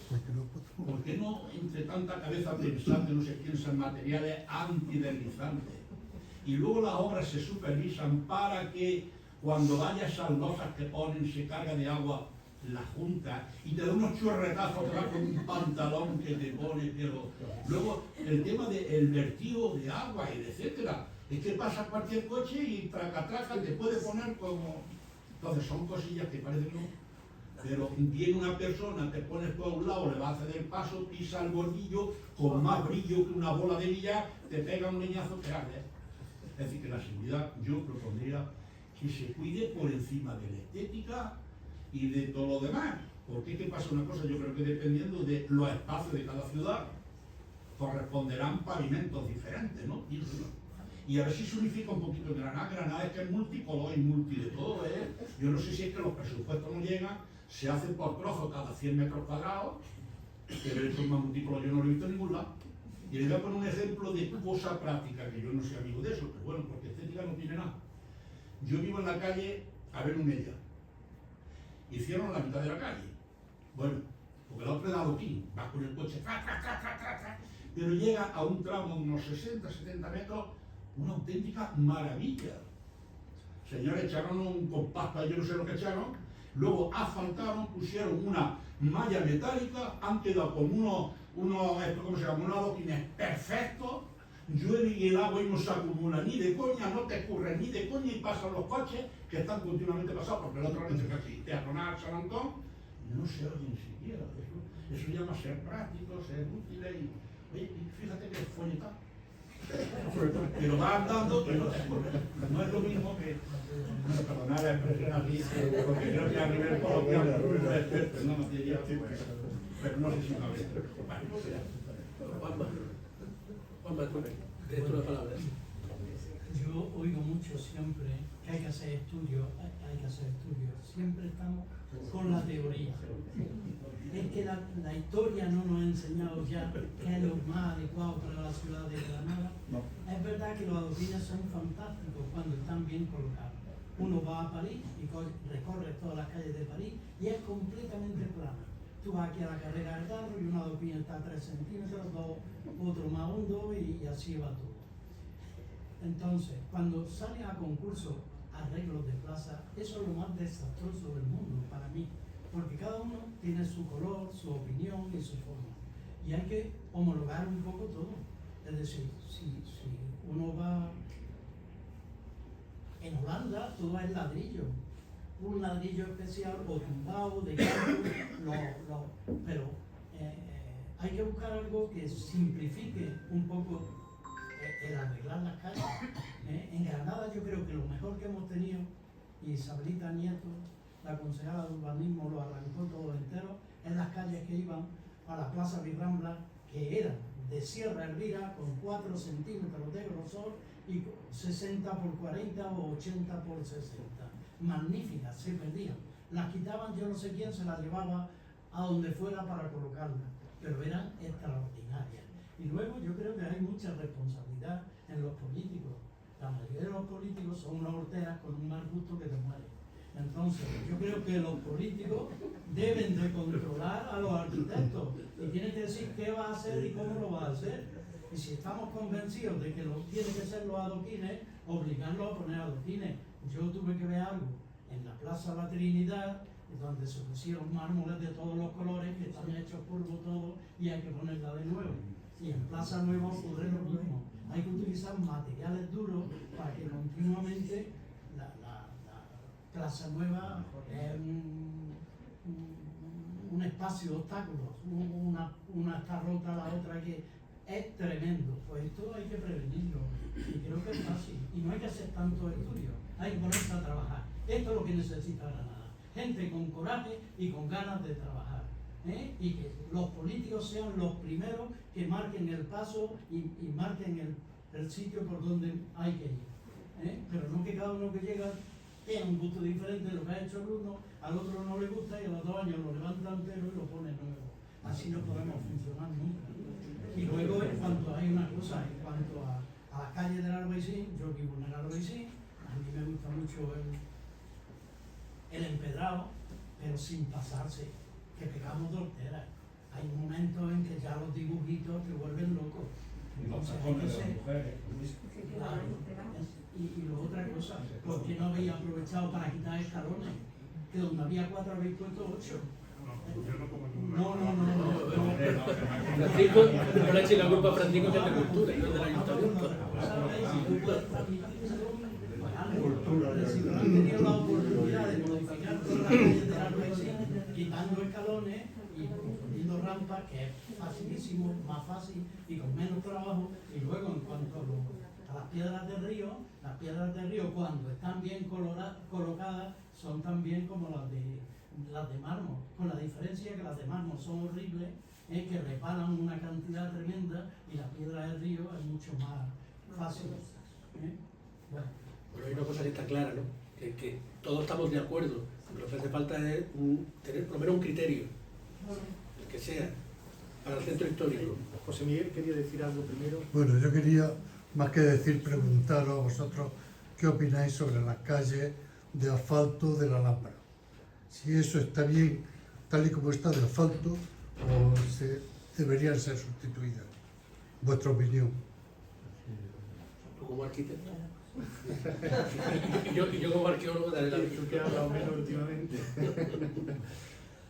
¿Por qué no entre tanta cabeza pensante no se piensa en materiales antideslizantes? Y luego las obras se supervisan para que cuando vaya esas losas que ponen se carga de agua la junta y te da unos chorretazos que va con un pantalón que te pone, pero luego el tema del vertido de agua y etcétera, es que pasa cualquier coche y traca te puede poner como... Entonces son cosillas que parecen que no, pero viene una persona, te pones tú a un lado, le va a hacer el paso, pisa el bordillo, con más brillo que una bola de billar, te pega un leñazo que arde. Es decir, que la seguridad yo propondría que se cuide por encima de la estética y de todo lo demás. Porque ¿qué pasa? Una cosa, yo creo que dependiendo de los espacios de cada ciudad, corresponderán pavimentos diferentes, ¿no? Y a ver si se unifica un poquito Granada. Granada es que es multicolor y multi de todo, ¿eh? Yo no sé si es que los presupuestos no llegan, se hacen por trozos cada 100 metros cuadrados, que de hecho más multicolor yo no lo he visto en ningún lado. Y les voy a poner un ejemplo de cosa práctica, que yo no soy amigo de eso, pero bueno, porque estética no tiene nada. Yo vivo en la calle Avenida. Hicieron la mitad de la calle. Bueno, porque la otra es adoquín, vas con el coche, pero llega a un tramo de unos 60, 70 metros, una auténtica maravilla. Señores, echaron un compacto, yo no sé lo que echaron, luego asfaltaron, pusieron una malla metálica, han quedado con unos ¿cómo se llama? Unos adoquines perfectos, llueve y el agua y no se acumula ni de coña, no te escurre ni de coña y pasan los coches que están continuamente pasados, porque la otra vez que aquí, Teatronal, San Antón, no se oyen siquiera. Eso llama ser práctico, ser útil y, oye, fíjate que es folletado. Pero va andando y no te escurre. No es lo mismo que, bueno, perdonar la expresión así, porque creo que a nivel coloquial no es experto en la materia, pero no sé si me habría. Juanma, te dejo la palabra. Yo oigo mucho siempre que hay que hacer estudios, siempre estamos con la teoría. Es que la historia no nos ha enseñado ya qué es lo más adecuado para la ciudad de Granada. No. Es verdad que los adoquines son fantásticos cuando están bien colocados. Uno va a París y recorre todas las calles de París y es completamente plana. Tú vas aquí a la carrera del carro y un adoquín está a 3 centímetros, otro más hondo y así va todo. Entonces, cuando salen a concurso arreglos de plaza, eso es lo más desastroso del mundo para mí, porque cada uno tiene su color, su opinión y su forma. Y hay que homologar un poco todo. Es decir, si uno va en Holanda, todo es ladrillo. Un ladrillo especial o tumbado de campo, pero hay que buscar algo que simplifique un poco el arreglar las calles. En Granada yo creo que lo mejor que hemos tenido, y Isabelita Nieto, la concejala de urbanismo, lo arrancó todo entero, en las calles que iban a la Plaza Virrambla, que eran de Sierra Elvira con 4 centímetros de grosor y 60 por 40 o 80 por 60. Magníficas, se perdían. Las quitaban, yo no sé quién se las llevaba a donde fuera para colocarlas, pero eran extraordinarias. Y luego yo creo que hay mucha responsabilidad en los políticos. La mayoría de los políticos son unas horteras con un mal gusto que te muere. Entonces, yo creo que los políticos deben de controlar a los arquitectos y tienen que decir qué va a hacer y cómo lo va a hacer. Y si estamos convencidos de que tienen que ser los adoquines, obligarlos a poner adoquines. Yo tuve que ver algo en la Plaza La Trinidad, donde se pusieron mármoles de todos los colores que están hechos polvo todo y hay que ponerla de nuevo. Y en Plaza Nueva ocurre lo mismo. Hay que utilizar materiales duros para que continuamente la Plaza Nueva es un espacio de obstáculos. Una está rota, la otra que es tremendo. Pues esto hay que prevenirlo. Y creo que es fácil. Y no hay que hacer tanto estudio. Hay que ponerse a trabajar. Esto es lo que necesita Granada. Gente con coraje y con ganas de trabajar. Y que los políticos sean los primeros que marquen el paso y marquen el sitio por donde hay que ir. Pero no que cada uno que llega tenga un gusto diferente de lo que ha hecho el uno, al otro no le gusta y a los 2 años lo levanta entero y lo pone nuevo. Así no podemos funcionar nunca. Y luego, en cuanto hay una cosa, en cuanto a las calles del Albaicín, yo vivo en el Albaicín, a mí me gusta mucho el empedrado, pero sin pasarse, que pegamos dolteras. Hay momentos en que ya los dibujitos te vuelven locos. Entonces hay que ser... Claro. Y luego otra cosa, ¿por qué no habéis aprovechado para quitar escalones? Que donde había 4 habéis puesto 8. No. Francisco, no le eches la culpa a Francisco, que es de cultura y no del ayuntamiento. Si no han tenido la oportunidad de modificar todas las calles de Albaicín, quitando escalones y poniendo rampas, que es facilísimo, más fácil y con menos trabajo. Y luego, en cuanto a las piedras del río, cuando están bien colocadas, son también como las de mármol, con la diferencia que las de mármol son horribles, que reparan una cantidad tremenda, y la piedra del río es mucho más fácil. Bueno. Pero hay una cosa que está clara, ¿no? Que todos estamos de acuerdo. Lo que hace falta es tener por lo menos un criterio, el que sea, para el centro histórico. José Miguel quería decir algo primero. Bueno, yo quería, más que decir, preguntaros a vosotros qué opináis sobre las calles de asfalto de la Alhambra. Si eso está bien, tal y como está de asfalto, o deberían ser sustituidas. Vuestra opinión. Tú como arquitecto. y yo como arqueólogo de adelante. Tú que has hablado menos últimamente.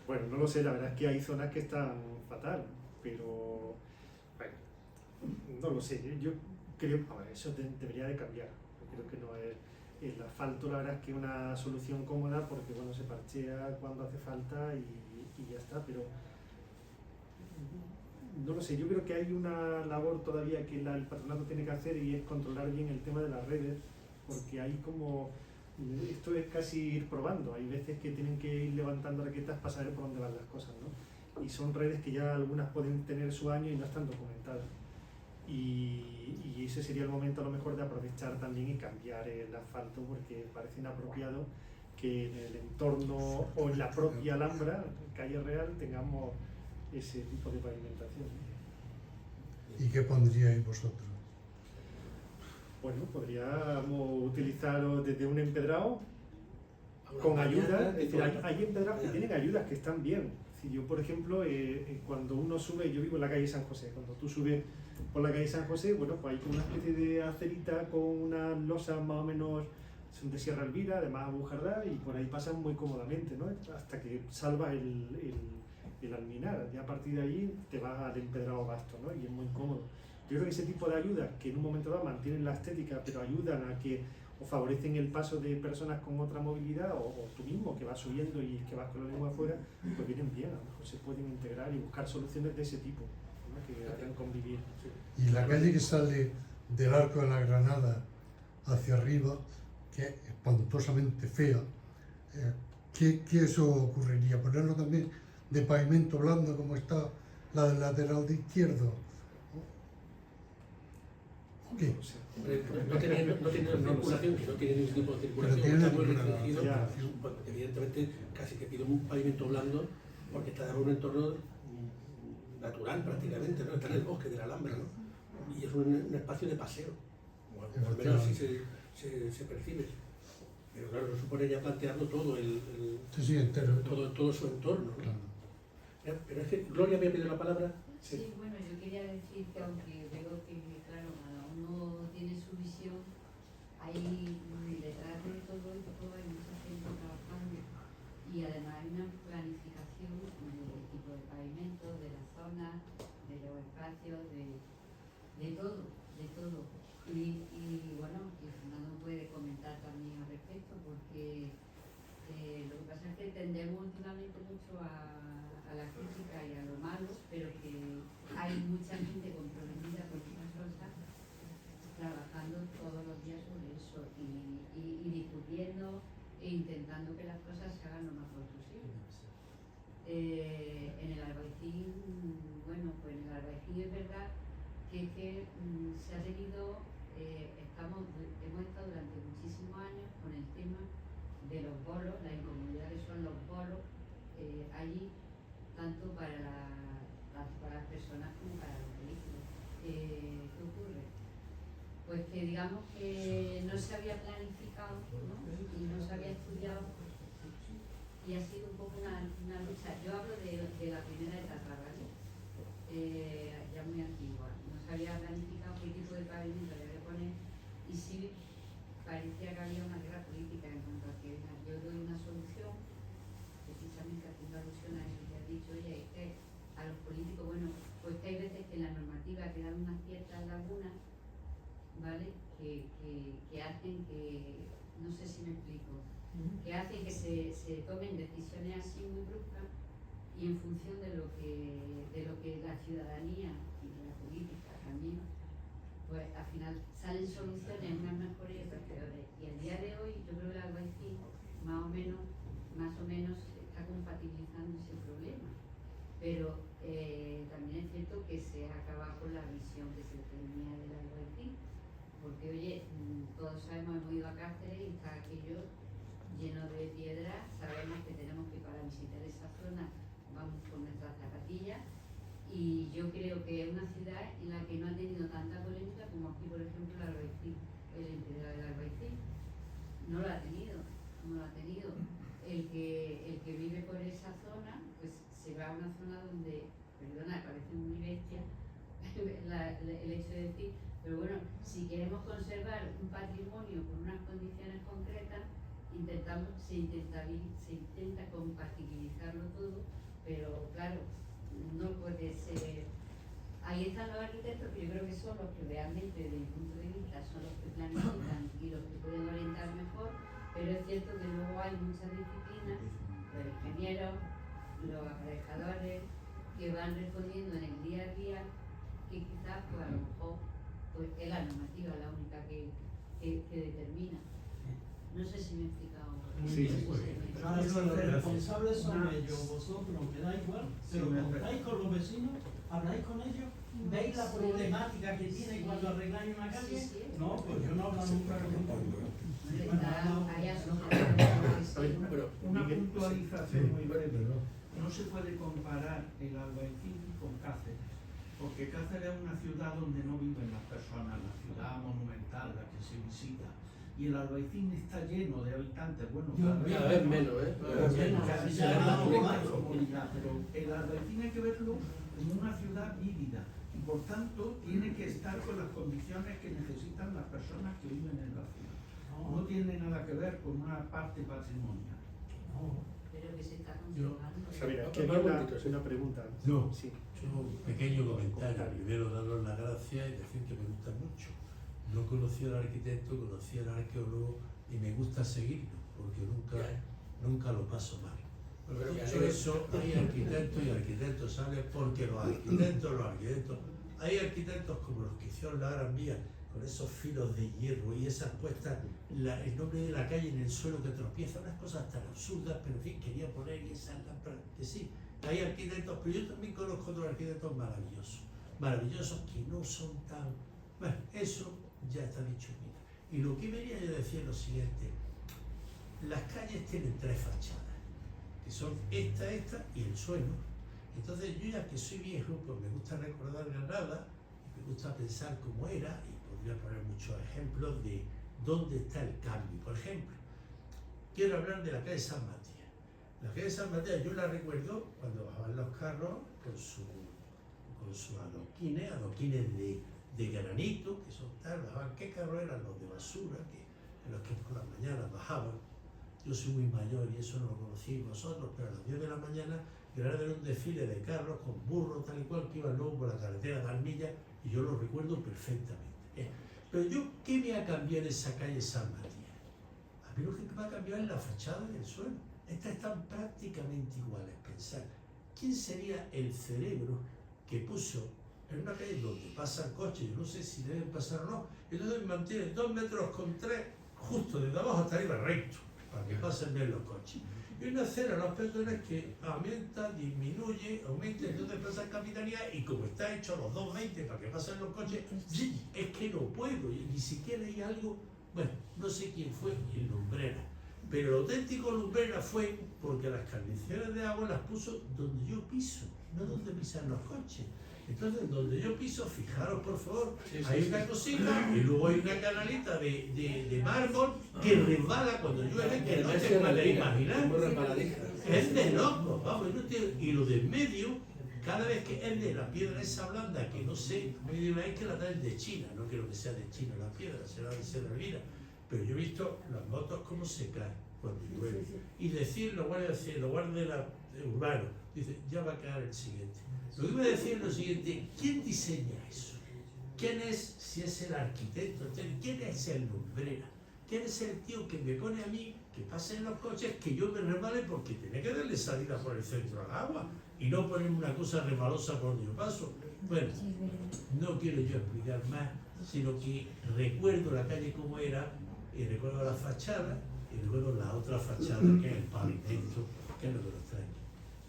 Bueno, no lo sé, la verdad es que hay zonas que están fatal, pero bueno, no lo sé. Yo creo que eso debería de cambiar. Yo creo que no es el asfalto, la verdad es que es una solución cómoda porque bueno, se parchea cuando hace falta y ya está, pero no lo sé, yo creo que hay una labor todavía que el patronato tiene que hacer, y es controlar bien el tema de las redes, porque hay como, esto es casi ir probando, hay veces que tienen que ir levantando raquetas para saber por dónde van las cosas, ¿no? Y son redes que ya algunas pueden tener su año y no están documentadas. Y ese sería el momento a lo mejor de aprovechar también y cambiar el asfalto, porque parece inapropiado que en el entorno o en la propia Alhambra, calle Real, tengamos ese tipo de pavimentación. ¿Y qué pondríais vosotros? Bueno, podríamos utilizar desde un empedrado con ayuda, es decir, hay empedrados que tienen ayudas que están bien. Es decir, yo, por ejemplo, cuando uno sube, yo vivo en la calle San José, cuando tú subes por la calle San José, bueno, pues hay como una especie de acerita con unas losas más o menos, son de Sierra Elvira, además abujardá, y por ahí pasan muy cómodamente, ¿no? Hasta que salvas el alminar, ya a partir de ahí te vas al empedrado vasto, ¿no? Y es muy cómodo. Yo creo que ese tipo de ayudas que en un momento dado mantienen la estética, pero ayudan a que o favorecen el paso de personas con otra movilidad, o tú mismo que vas subiendo y que vas con la lengua afuera, pues vienen bien, a lo mejor se pueden integrar y buscar soluciones de ese tipo, ¿no? Que hagan convivir. Y la calle que sale del Arco de la Granada hacia arriba, que es espantosamente fea, ¿qué eso ocurriría? ¿Ponerlo también de pavimento blando como está la del lateral de izquierdo? ¿Qué? No tiene circulación, que no tiene ningún tipo de circulación, Pero tiene está muy ninguna restringido. circulación. Pues, evidentemente casi que pide un pavimento blando porque está en un entorno natural prácticamente, ¿no? Está en el bosque de la Alhambra, ¿no? Y es un espacio de paseo, bueno, al menos así se percibe. Pero claro, eso supone ya plantearlo todo, Sí, entero. todo su entorno, ¿no? Claro. Pero es que Gloria había pedido la palabra. Sí, bueno, yo quería decir que aunque veo que, claro, cada uno tiene su visión, hay detrás de todo esto hay mucha gente trabajando, y además hay una planificación del tipo de pavimento, de las zonas, de los espacios, de todo, de todo. Y bueno, que Fernando puede comentar también al respecto, porque lo que pasa es que tendemos últimamente mucho a la crítica y a lo malo, pero que hay mucha gente comprometida con estas cosas, trabajando todos los días sobre eso y discutiendo e intentando que las cosas se hagan lo mejor posible. En el Albaicín, bueno, pues en el Albaicín es verdad que se ha tenido, hemos estado durante muchísimos años con el tema de los bolos, la incomodidad que son los bolos allí, tanto para las personas como para los vehículos. ¿Qué ocurre? Pues que digamos que no se había planificado, ¿no? Y no se había estudiado, y ha sido un poco una lucha. Yo hablo de la primera etapa, ¿vale? Ya muy antigua. No se había planificado qué tipo de pavimento le había que poner, y sí parecía que había una guerra política en cuanto a que yo doy una solución, precisamente haciendo alusión a eso que has dicho, oye, es que a los políticos, bueno, pues que hay veces que en la normativa quedan unas ciertas lagunas, ¿vale? Que hacen que, no sé si me explico, que hacen que se tomen decisiones así muy bruscas, y en función de lo que la ciudadanía y la política también, pues al final salen soluciones, unas mejores y otras peores. Y al día de hoy yo creo que el Albaicín más o menos está compatibilizando ese problema, pero también es cierto que se ha acabado con la visión que se tenía del Albaicín, porque oye, todos sabemos, hemos ido a Cáceres y está aquello lleno de piedras, sabemos que tenemos que para visitar esa zona vamos con nuestras zapatillas, y yo creo que es una ciudad en la que no ha tenido tanta polémica como aquí, por ejemplo, el Albaicín, el interior del Albaicín no lo ha tenido. El que vive por esa zona, pues se va a una zona donde, perdona, parece muy bestia el hecho de decir, pero bueno, si queremos conservar un patrimonio con unas condiciones concretas, se intenta compatibilizarlo todo, pero claro, no puede ser. Ahí están los arquitectos, que yo creo que son los que realmente, desde mi punto de vista, son los que planifican y los que pueden orientar mejor, pero es cierto que luego hay muchas disciplinas, los ingenieros, los aparejadores, que van respondiendo en el día a día, que quizás pues a lo mejor pues es la normativa la única que determina. No sé si me he explicado. Sí, Ahora, si los responsables son ellos, vosotros, me da igual, pero contáis con los vecinos, habláis con ellos, veis la problemática que tiene cuando arregláis una calle. No, pues yo no hablo nunca con Una puntualización muy breve. No se puede comparar el Albaicín con Cáceres, porque Cáceres es una ciudad donde no viven las personas, la ciudad monumental, la que se visita. Y el Albaicín está lleno de habitantes, bueno, cada vez menos, pero el Albaicín hay que verlo como una ciudad vívida, y por tanto tiene que estar con las condiciones que necesitan las personas que viven en la ciudad. No tiene nada que ver con una parte patrimonial. Pero que se está conservando. Mira, que había una pregunta. No. Sí. Un pequeño comentario. Primero, daros las gracias y decir que me gusta mucho. No conocía al arquitecto, conocía al arqueólogo y me gusta seguirlo, porque nunca lo paso mal. Pero que Por eso hay arquitectos y arquitectos, ¿sabes? Porque los arquitectos, hay arquitectos como los que hicieron la Gran Vía, con esos filos de hierro y esas puestas, el nombre de la calle en el suelo que tropieza, unas cosas tan absurdas, pero en fin, quería poner y esas lámparas, que sí, hay arquitectos, pero yo también conozco otros arquitectos maravillosos que no son tan... Bueno, eso ya está dicho. Mira. Y lo que venía yo a decir es lo siguiente, las calles tienen tres fachadas, que son esta y el suelo. Entonces yo, ya que soy viejo, pues me gusta recordar Granada, y me gusta pensar cómo era, y podría poner muchos ejemplos de dónde está el cambio. Por ejemplo, quiero hablar de la calle San Matías. La calle San Matías yo la recuerdo cuando bajaban los carros con sus adoquines de granito, que son tal, bajaban. ¿Qué carros eran? Los de basura, en los que por las mañanas bajaban. Yo soy muy mayor y eso no lo conocéis vosotros, pero a las 10 de la mañana Granada era un desfile de carros con burros tal y cual que iban luego por la carretera de Armilla, y yo lo recuerdo perfectamente. Pero yo, ¿qué me ha cambiado en esa calle San Matías? A mí lo que me ha cambiado es la fachada y el suelo. Estas están prácticamente iguales. Pensar, ¿quién sería el cerebro que puso en una calle donde pasan coches, yo no sé si deben pasar o no, entonces mantienen 2 metros con 3 justo desde abajo hasta arriba recto, para que pasen bien los coches? Y una acera a los peatones que aumenta, disminuye, aumenta, entonces pasa en capitanía y como está hecho los 2,20 para que pasen los coches, es que no puedo, y ni siquiera hay algo, bueno, no sé quién fue el Lumbrera, pero el auténtico Lumbrera fue porque las canalizaciones de agua las puso donde yo piso, no donde pisan los coches. Entonces, donde yo piso, fijaros por favor, hay una cosita y luego hay una canalita de mármol que resbala cuando llueve, que no te puedes imaginar. Es de loco, vamos, y lo del medio, cada vez que es de la piedra esa blanda, que no sé, me digáis que la traen de China, no creo que sea de China la piedra, será de Serralvira, pero yo he visto las motos cómo se caen cuando llueve. Y decir, lo guardia de urbano, dice, ya va a caer el siguiente. Lo que voy a decir es lo siguiente, ¿quién diseña eso? ¿Quién es, si es el arquitecto? ¿Quién es el Lumbrera? ¿Quién es el tío que me pone a mí que pasen los coches, que yo me resbale porque tiene que darle salida por el centro al agua y no poner una cosa resbalosa por donde yo paso? Bueno, no quiero yo explicar más, sino que recuerdo la calle como era, y recuerdo la fachada, y recuerdo la otra fachada, que es el pavimento, que es lo que nos trae.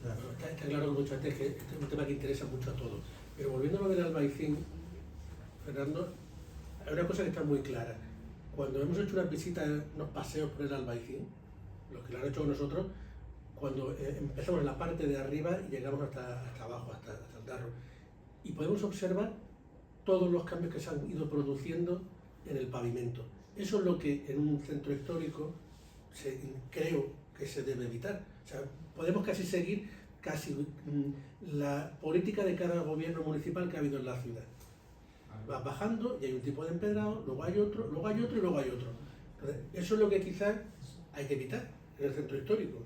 Está claro mucho antes que este es un tema que interesa mucho a todos. Pero volviendo a lo del Albaicín, Fernando, hay una cosa que está muy clara. Cuando hemos hecho unas visitas, unos paseos por el Albaicín, los que lo han hecho con nosotros, cuando empezamos en la parte de arriba y llegamos hasta abajo, hasta el Darro, y podemos observar todos los cambios que se han ido produciendo en el pavimento. Eso es lo que en un centro histórico creo que se debe evitar. O sea, podemos casi seguir la política de cada gobierno municipal que ha habido en la ciudad. Vas bajando y hay un tipo de empedrado, luego hay otro, luego hay otro y luego hay otro. Entonces, eso es lo que quizás hay que evitar en el centro histórico.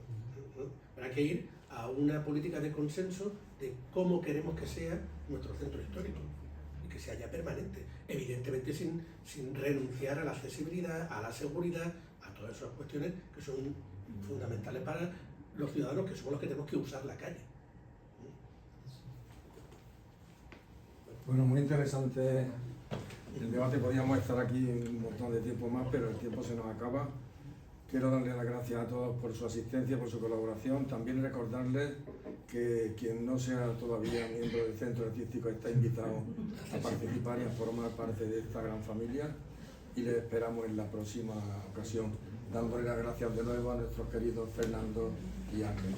Habrá que ir a una política de consenso de cómo queremos que sea nuestro centro histórico y que sea ya permanente. Evidentemente sin renunciar a la accesibilidad, a la seguridad, a todas esas cuestiones que son fundamentales para los ciudadanos, que somos los que tenemos que usar la calle. Bueno, muy interesante el debate. Podríamos estar aquí un montón de tiempo más, pero el tiempo se nos acaba. Quiero darle las gracias a todos por su asistencia, por su colaboración. También recordarles que quien no sea todavía miembro del Centro Artístico está invitado a participar y a formar parte de esta gran familia. Y les esperamos en la próxima ocasión, dándole las gracias de nuevo a nuestros queridos Fernando y Ángel.